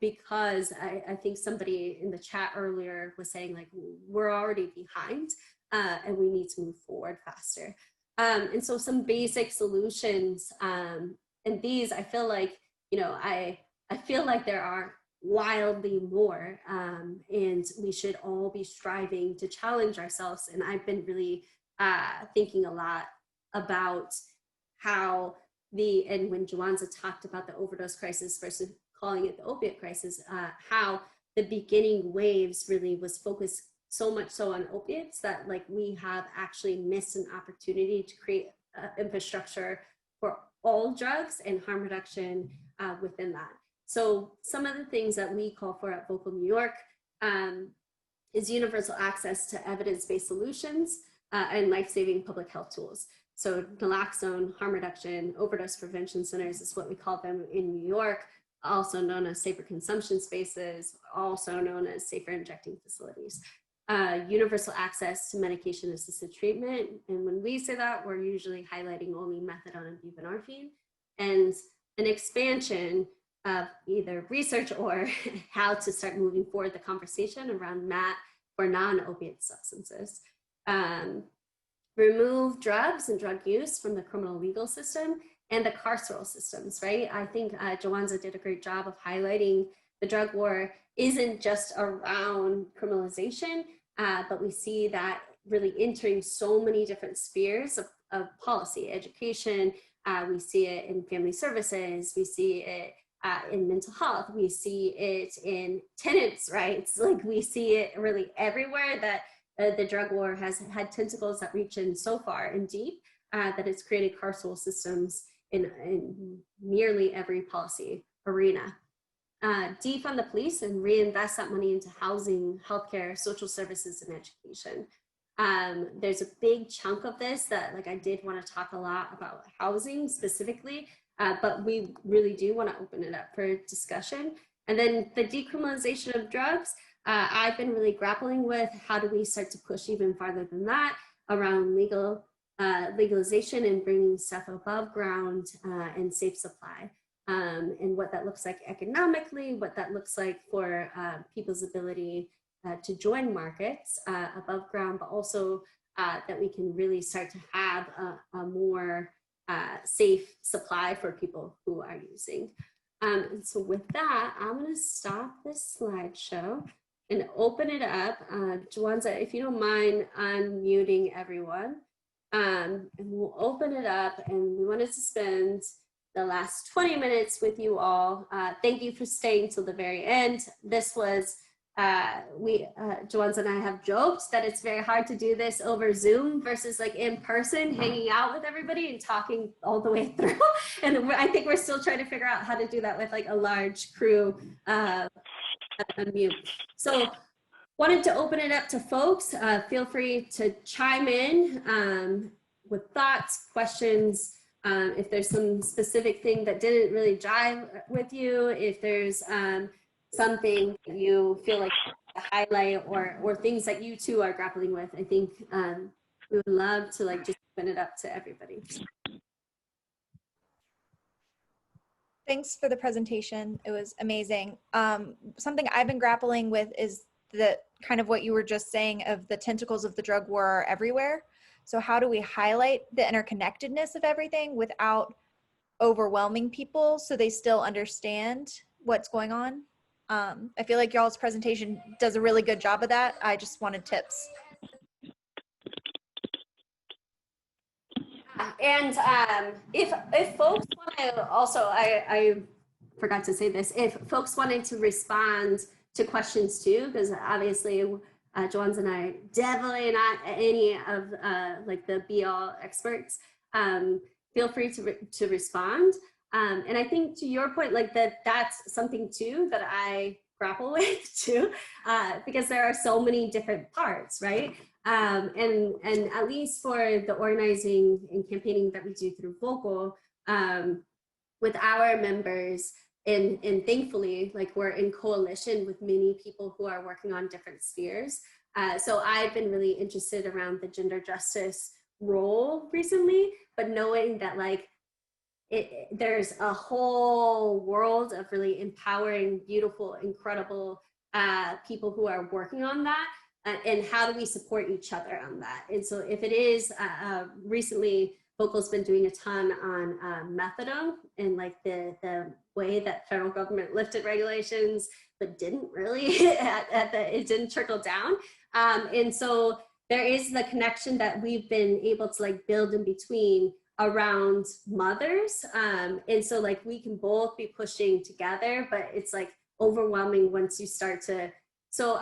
Because I think somebody in the chat earlier was saying like, we're already behind and we need to move forward faster. And so some basic solutions, and these I feel like, you know, I feel like there are wildly more and we should all be striving to challenge ourselves. And I've been really thinking a lot about how and when Jawanza talked about the overdose crisis versus calling it the opiate crisis, how the beginning waves really was focused so much so on opiates that like we have actually missed an opportunity to create infrastructure for all drugs and harm reduction within that. So some of the things that we call for at Vocal New York is universal access to evidence-based solutions and life-saving public health tools. So naloxone, harm reduction, overdose prevention centers is what we call them in New York, also known as safer consumption spaces, also known as safer injecting facilities. Universal access to medication-assisted treatment. And when we say that, we're usually highlighting only methadone and buprenorphine, and an expansion of either research or how to start moving forward the conversation around MAT for non-opiate substances. Remove drugs and drug use from the criminal legal system and the carceral systems, right? I think Jawanza did a great job of highlighting the drug war isn't just around criminalization, but we see that really entering so many different spheres of policy, education. We see it in family services. We see it in mental health. We see it in tenants' rights. Like we see it really everywhere that the drug war has had tentacles that reach in so far and deep that it's created carceral systems in nearly every policy arena. Defund the police and reinvest that money into housing, healthcare, social services, and education. There's a big chunk of this that like I did want to talk a lot about housing specifically, but we really do want to open it up for discussion. And then the decriminalization of drugs, I've been really grappling with how do we start to push even farther than that around legalization and bringing stuff above ground and safe supply. And what that looks like economically, what that looks like for people's ability to join markets above ground, but also that we can really start to have a more safe supply for people who are using. And so with that, I'm gonna stop this slideshow and open it up. Jawanza, if you don't mind unmuting everyone, and we'll open it up, and we wanted to spend the last 20 minutes with you all. Thank you for staying till the very end. This was, Jawanza and I have joked that it's very hard to do this over Zoom versus like in person, hanging out with everybody and talking all the way through. And I think we're still trying to figure out how to do that with like a large crew unmute. So wanted to open it up to folks. Feel free to chime in with thoughts, questions, if there's some specific thing that didn't really jive with you, if there's something that you feel like to highlight or things that you too are grappling with, I think we would love to like just open it up to everybody. Thanks for the presentation. It was amazing. Something I've been grappling with is the kind of what you were just saying of the tentacles of the drug war are everywhere. So how do we highlight the interconnectedness of everything without overwhelming people so they still understand what's going on? I feel like y'all's presentation does a really good job of that. I just wanted tips. And if folks want to also, I forgot to say this, if folks wanted to respond to questions too, because obviously Jawanza and I definitely not any of like the be-all experts, feel free to respond. And I think to your point, like that's something too that I grapple with too, because there are so many different parts, right? And at least for the organizing and campaigning that we do through Vocal, with our members, and thankfully, like we're in coalition with many people who are working on different spheres. So I've been really interested around the gender justice role recently, but knowing that like there's a whole world of really empowering, beautiful, incredible people who are working on that. And how do we support each other on that? And so if it is recently, Vocal's been doing a ton on methadone and like the way that federal government lifted regulations, but didn't really, it didn't trickle down. And so there is the connection that we've been able to like build in between around mothers. And so like we can both be pushing together, but it's like overwhelming once you start to. So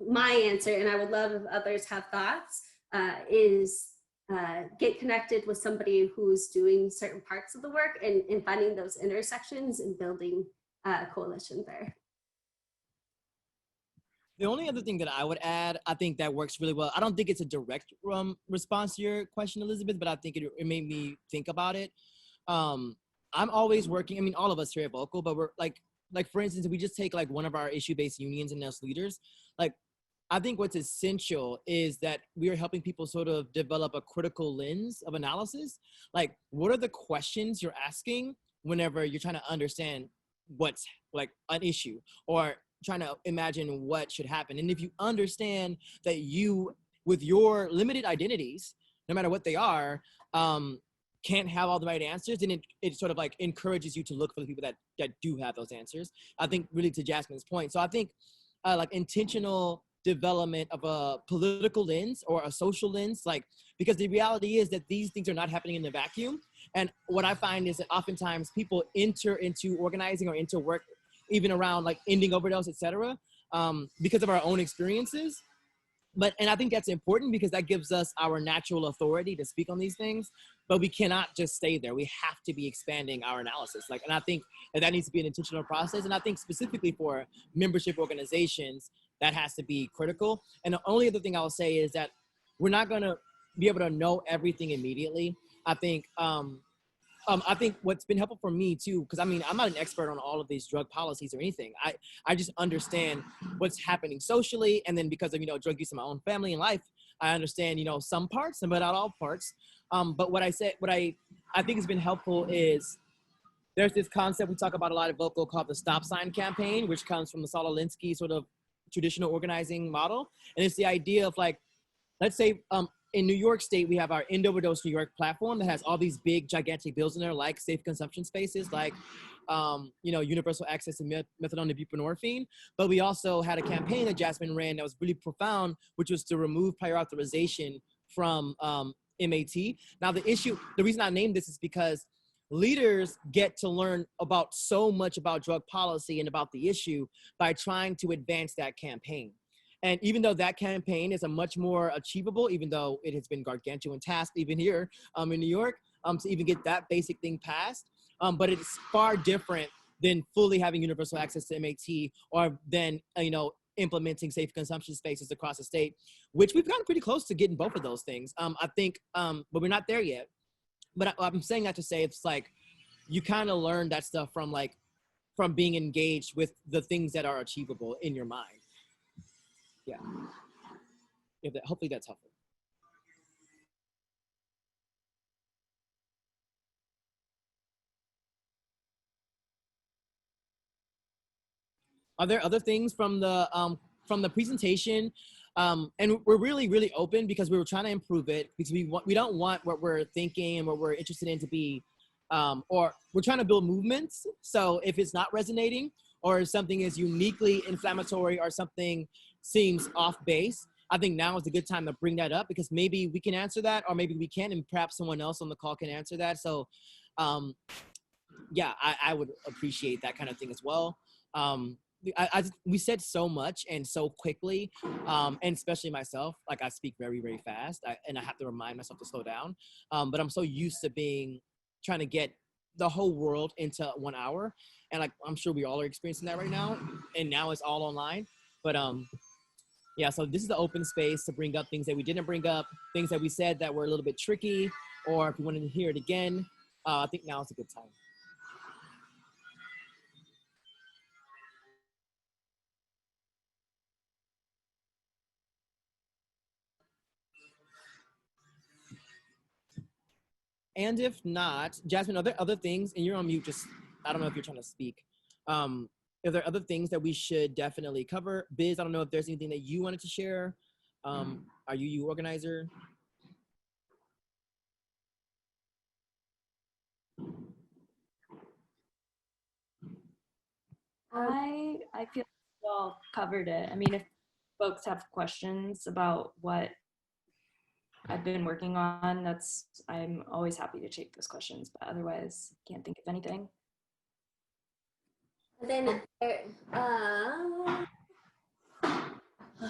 my answer, and I would love if others have thoughts, is get connected with somebody who's doing certain parts of the work and finding those intersections and building a coalition there. The only other thing that I would add, I think that works really well. I don't think it's a direct response to your question, Elizabeth, but I think it made me think about it. I'm always working, I mean, all of us here at Vocal, but we're like for instance, if we just take like one of our issue-based unions and us leaders, like I think what's essential is that we are helping people sort of develop a critical lens of analysis. Like, what are the questions you're asking whenever you're trying to understand what's like an issue, or trying to imagine what should happen. And if you understand that you, with your limited identities, no matter what they are, can't have all the right answers, then it sort of like encourages you to look for the people that do have those answers. I think really to Jasmine's point. So I think like intentional development of a political lens or a social lens, like, because the reality is that these things are not happening in the vacuum. And what I find is that oftentimes people enter into organizing or into work, even around like ending overdose, et cetera, because of our own experiences. And I think that's important because that gives us our natural authority to speak on these things, but we cannot just stay there. We have to be expanding our analysis. Like, and I think that needs to be an intentional process. And I think specifically for membership organizations, that has to be critical. And the only other thing I will say is that we're not going to be able to know everything immediately. I think what's been helpful for me too, because I mean, I'm not an expert on all of these drug policies or anything. I just understand what's happening socially. And then because of, drug use in my own family and life, I understand, some parts, but not all parts. But what I think has been helpful is there's this concept we talk about a lot at Vocal called the stop sign campaign, which comes from the Saul Alinsky sort of traditional organizing model. And it's the idea of like, let's say, in New York State, we have our End Overdose New York platform that has all these big, gigantic bills in there, like safe consumption spaces, like, universal access to methadone and buprenorphine. But we also had a campaign that Jasmine ran that was really profound, which was to remove prior authorization from MAT. Now, the reason I named this is because leaders get to learn about so much about drug policy and about the issue by trying to advance that campaign. And even though that campaign is a much more achievable, even though it has been gargantuan task, even here in New York, to even get that basic thing passed, but it's far different than fully having universal access to MAT or then, implementing safe consumption spaces across the state, which we've gotten pretty close to getting both of those things. I think, but we're not there yet. But I'm saying that to say it's like, you kind of learn that stuff from being engaged with the things that are achievable in your mind. Yeah. Hopefully that's helpful. Are there other things from the presentation? And we're really, really open because we were trying to improve it because we don't want what we're thinking and what we're interested in to be, or we're trying to build movements. So if it's not resonating or something is uniquely inflammatory or something seems off base, I think now is a good time to bring that up because maybe we can answer that or maybe we can, and perhaps someone else on the call can answer that. So yeah, I would appreciate that kind of thing as well. We said so much and so quickly, and especially myself, like I speak very, very fast and I have to remind myself to slow down. But I'm so used to trying to get the whole world into 1 hour. And like, I'm sure we all are experiencing that right now. And now it's all online. But yeah, so this is the open space to bring up things that we didn't bring up, things that we said that were a little bit tricky, or if you wanted to hear it again, I think now is a good time. And if not, Jasmine, are there other things, and you're on mute, I don't know if you're trying to speak. Are there other things that we should definitely cover? Biz, I don't know if there's anything that you wanted to share. Are you organizer? I feel we all covered it. I mean, if folks have questions about what I've been working on, I'm always happy to take those questions, but otherwise can't think of anything. And then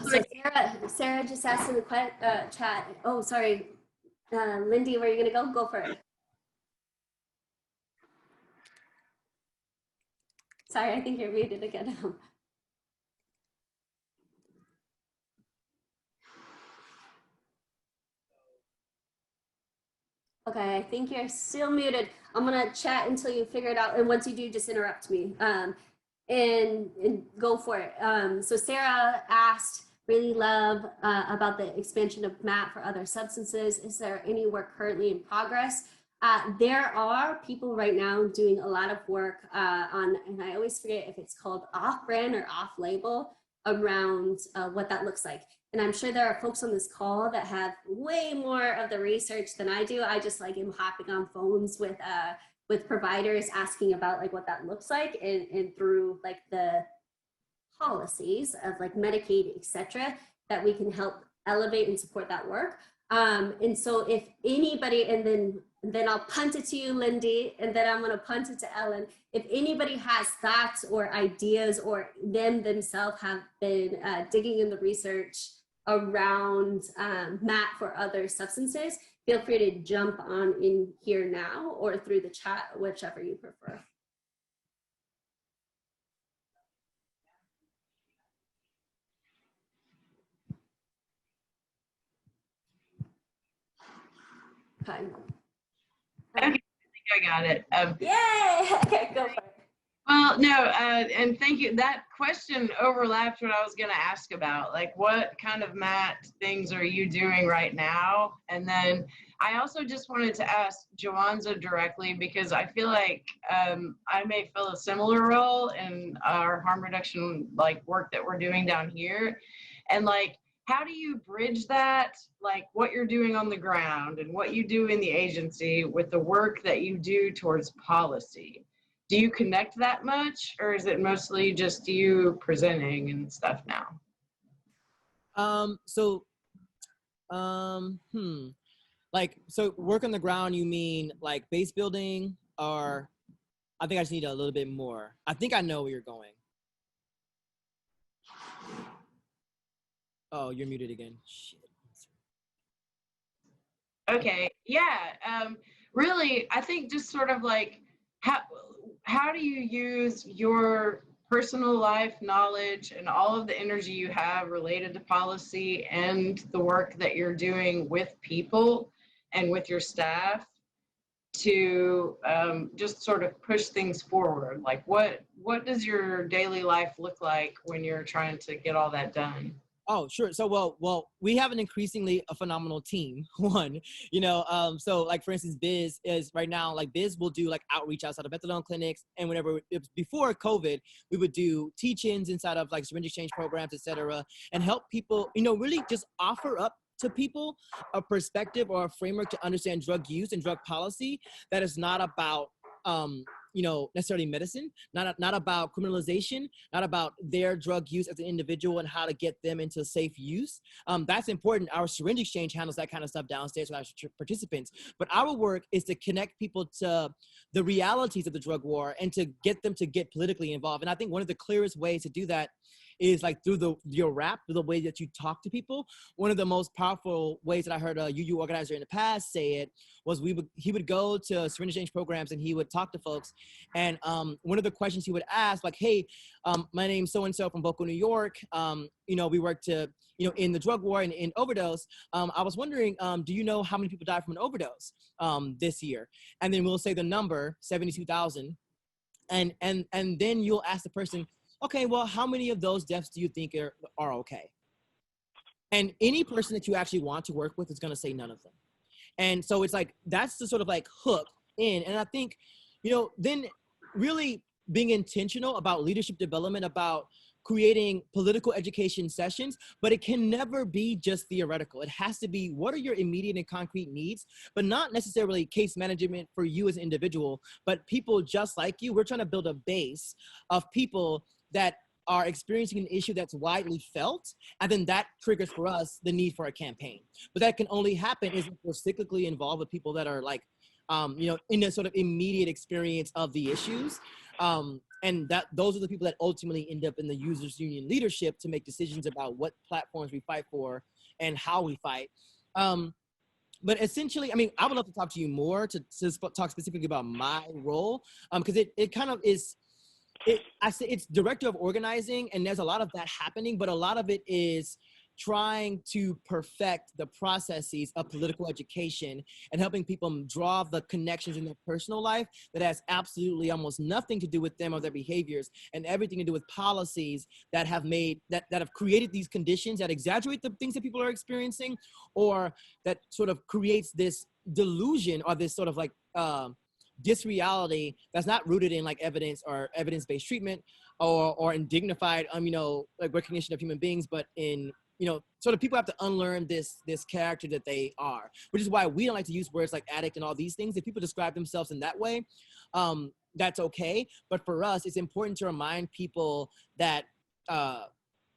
so Sarah just asked in the chat. Oh, sorry, Lindy, where are you gonna go? Go for it. Sorry, I think you're muted again. Okay, I think you're still muted. I'm gonna chat until you figure it out, and once you do, just interrupt me. And go for it. So Sarah asked, really love about the expansion of MAT for other substances. Is there any work currently in progress? There are people right now doing a lot of work on, and I always forget if it's called off-brand or off-label, around what that looks like. And I'm sure there are folks on this call that have way more of the research than I do. I just like am hopping on phones with providers asking about like what that looks like, and through like the policies of like Medicaid, et cetera, that we can help elevate and support that work. And so if anybody, and then I'll punt it to you, Lindy, and then I'm gonna punt it to Ellen. If anybody has thoughts or ideas, or them themselves have been digging in the research around MAT for other substances, feel free to jump on in here now or through the chat, whichever you prefer. Okay. Okay, I think I got it. Yay! Okay, go for it. Well, no, and thank you. That question overlapped what I was going to ask about. Like, what kind of MAT things are you doing right now? And then I also just wanted to ask Jawanza directly, because I feel like I may fill a similar role in our harm reduction like work that we're doing down here. And like, how do you bridge that, like what you're doing on the ground and what you do in the agency with the work that you do towards policy? Do you connect that much, or is it mostly just you presenting and stuff now? Like, so work on the ground, you mean like base building, or I think I just need a little bit more. I think I know where you're going. Oh, you're muted again. Shit. Okay, yeah. Really, I think just sort of like, how do you use your personal life knowledge and all of the energy you have related to policy and the work that you're doing with people and with your staff to just sort of push things forward? Like, what does your daily life look like when you're trying to get all that done? Oh, sure. So, well, we have an increasingly a phenomenal team. One, so like for instance, Biz is right now, like Biz will do like outreach outside of methadone clinics. And whenever it was before COVID, we would do teach-ins inside of like syringe exchange programs, et cetera, and help people, really just offer up to people a perspective or a framework to understand drug use and drug policy that is not about, necessarily medicine, not about criminalization, not about their drug use as an individual and how to get them into safe use. That's important. Our syringe exchange handles that kind of stuff downstairs with our participants. But our work is to connect people to the realities of the drug war and to get them to get politically involved. And I think one of the clearest ways to do that is like through your rap, through the way that you talk to people. One of the most powerful ways that I heard a UU organizer in the past say it was he would go to syringe exchange programs and he would talk to folks. And one of the questions he would ask, like, hey, my name's so-and-so from Boca, New York. We work to, in the drug war and in overdose. I was wondering, do you know how many people died from an overdose this year? And then we'll say the number, 72,000. And then you'll ask the person, okay, well, how many of those deaths do you think are okay? And any person that you actually want to work with is going to say none of them. And so it's like, that's the sort of like hook in. And I think, then really being intentional about leadership development, about creating political education sessions, but it can never be just theoretical. It has to be, what are your immediate and concrete needs, but not necessarily case management for you as an individual, but people just like you. We're trying to build a base of people that are experiencing an issue that's widely felt, and then that triggers for us the need for a campaign. But that can only happen if we're cyclically involved with people that are like, in a sort of immediate experience of the issues. And those are the people that ultimately end up in the users union leadership to make decisions about what platforms we fight for and how we fight. But essentially, I would love to talk to you more to talk specifically about my role, because it kind of is, it's director of organizing, and there's a lot of that happening, but a lot of it is trying to perfect the processes of political education and helping people draw the connections in their personal life that has absolutely almost nothing to do with them or their behaviors, and everything to do with policies that have made, that have created these conditions that exaggerate the things that people are experiencing, or that sort of creates this delusion or this sort of like disreality that's not rooted in like evidence or evidence-based treatment or in dignified like recognition of human beings, but in sort of people have to unlearn this character that they are, which is why we don't like to use words like addict and all these things. If people describe themselves in that way, that's okay. But for us, it's important to remind people that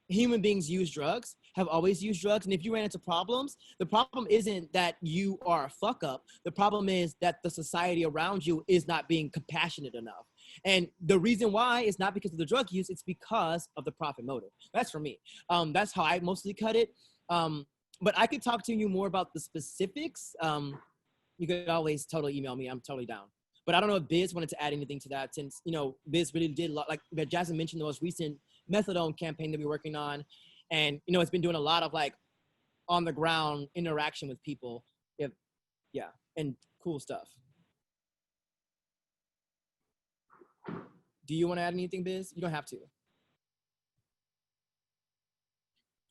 human beings use drugs, have always used drugs. And if you ran into problems, the problem isn't that you are a fuck up. The problem is that the society around you is not being compassionate enough. And the reason why is not because of the drug use, it's because of the profit motive. That's for me. That's how I mostly cut it. But I could talk to you more about the specifics. You could always totally email me. I'm totally down. But I don't know if Biz wanted to add anything to that, since, Biz really did a lot, like Jasmine mentioned, the most recent methadone campaign that we're working on. And, it's been doing a lot of like on the ground interaction with people. Yeah, and cool stuff. Do you want to add anything, Biz? You don't have to.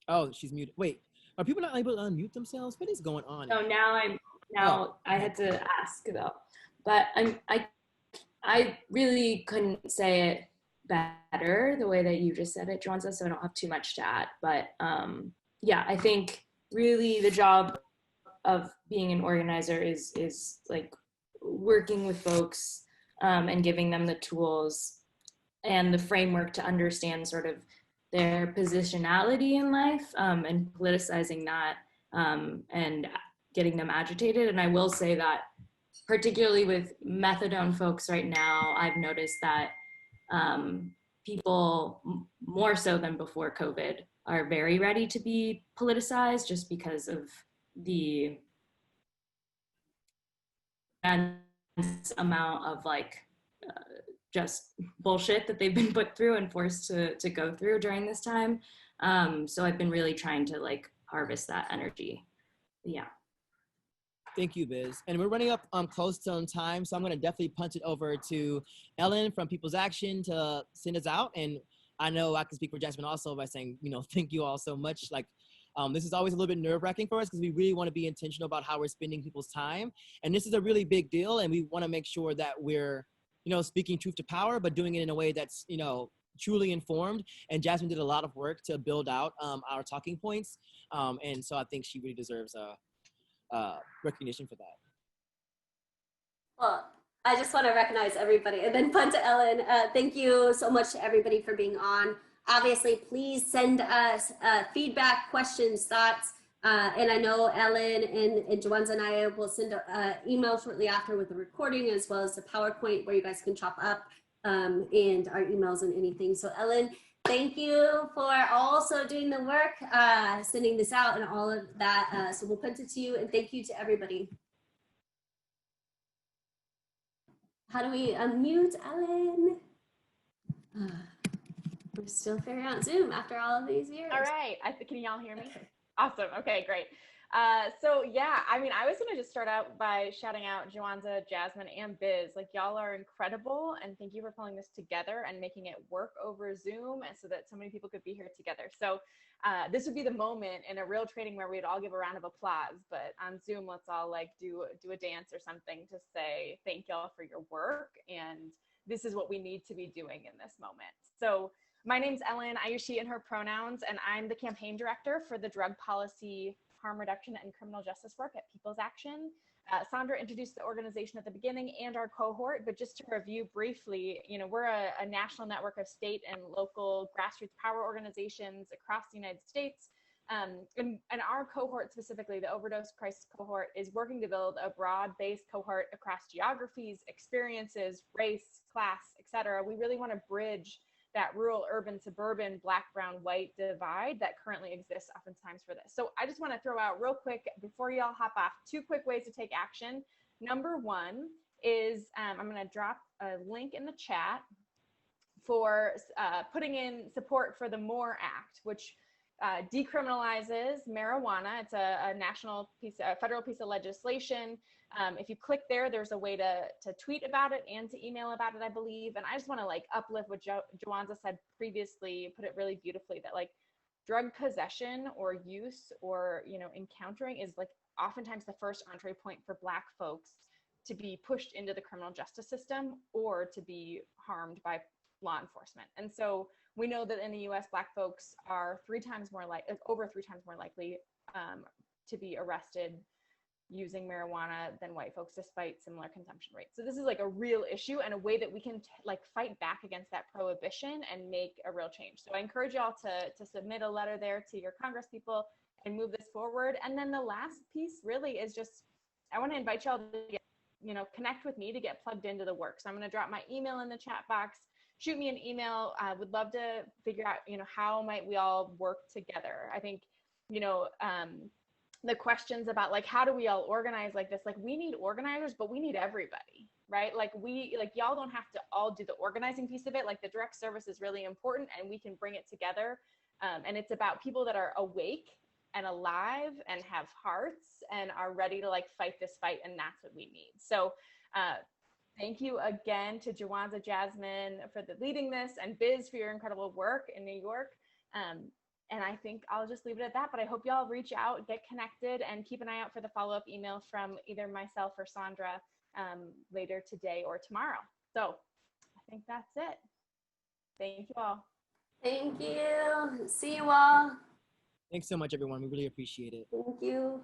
Oh, she's muted. Wait, are people not able to unmute themselves? What is going on? No, I had to ask though, but I really couldn't say it better the way that you just said it, Jawanza, so I don't have too much to add. But yeah, I think really the job of being an organizer is like working with folks and giving them the tools and the framework to understand sort of their positionality in life and politicizing that and getting them agitated. And I will say that particularly with methadone folks right now, I've noticed that people more so than before COVID are very ready to be politicized just because of the amount of like just bullshit that they've been put through and forced to go through during this time. So I've been really trying to like harvest that energy. Yeah. Thank you, Biz. And we're running up close to on time, so I'm going to definitely punch it over to Ellen from People's Action to send us out. And I know I can speak for Jasmine also by saying, thank you all so much. Like, this is always a little bit nerve-wracking for us because we really want to be intentional about how we're spending people's time. And this is a really big deal, and we want to make sure that we're, speaking truth to power, but doing it in a way that's, truly informed. And Jasmine did a lot of work to build out our talking points. And so I think she really deserves recognition for that. Well, I just want to recognize everybody and then punt to Ellen. Thank you so much to everybody for being on. Obviously, please send us feedback, questions, thoughts. And I know Ellen and Jawanza and I will send an email shortly after with the recording as well as the PowerPoint where you guys can chop up and our emails and anything. So Ellen, thank you for also doing the work, sending this out and all of that. So we'll punt it to you, and thank you to everybody. How do we unmute Ellen? We're still figuring out Zoom after all of these years. All right, can y'all hear me? Awesome, okay, great. So yeah, I mean, I was gonna just start out by shouting out Jawanza, Jasmine, and Biz. Like, y'all are incredible, and thank you for pulling this together and making it work over Zoom and so that so many people could be here together. So this would be the moment in a real training where we'd all give a round of applause, but on Zoom, let's all like do a dance or something to say thank y'all for your work, and this is what we need to be doing in this moment. So my name's Ellen, I use she and her pronouns, and I'm the campaign director for the drug policy, harm reduction, and criminal justice work at People's Action. Sandra introduced the organization at the beginning and our cohort, but just to review briefly, we're a national network of state and local grassroots power organizations across the United States. And our cohort specifically, the overdose crisis cohort, is working to build a broad-based cohort across geographies, experiences, race, class, et cetera. We really want to bridge that rural, urban, suburban, black, brown, white divide that currently exists oftentimes for this. So I just want to throw out real quick before y'all hop off, 2 quick ways to take action. Number 1 is I'm going to drop a link in the chat for putting in support for the MORE Act, which decriminalizes marijuana. It's a national piece, a federal piece of legislation. If you click there, there's a way to tweet about it and to email about it, I believe. And I just want to like uplift what Jawanza said previously, put it really beautifully, that like drug possession or use or, encountering is like oftentimes the first entree point for Black folks to be pushed into the criminal justice system or to be harmed by law enforcement. And so we know that in the US, Black folks are over 3 times more likely to be arrested using marijuana than white folks, despite similar consumption rates. So this is like a real issue and a way that we can like fight back against that prohibition and make a real change. So I encourage y'all to submit a letter there to your Congress people and move this forward. And then the last piece really is just, I want to invite y'all to connect with me to get plugged into the work. So I'm going to drop my email in the chat box. Shoot me an email. I would love to figure out, how might we all work together? I think, the questions about like, how do we all organize like this? Like we need organizers, but we need everybody, right? Like y'all don't have to all do the organizing piece of it. Like the direct service is really important and we can bring it together. And it's about people that are awake and alive and have hearts and are ready to like fight this fight. And that's what we need. So, thank you again to Jawanza, Jasmine for leading this, and Biz for your incredible work in New York. And I think I'll just leave it at that, but I hope y'all reach out, get connected, and keep an eye out for the follow-up email from either myself or Sandra later today or tomorrow. So I think that's it. Thank you all. Thank you. See you all. Thanks so much, everyone. We really appreciate it. Thank you.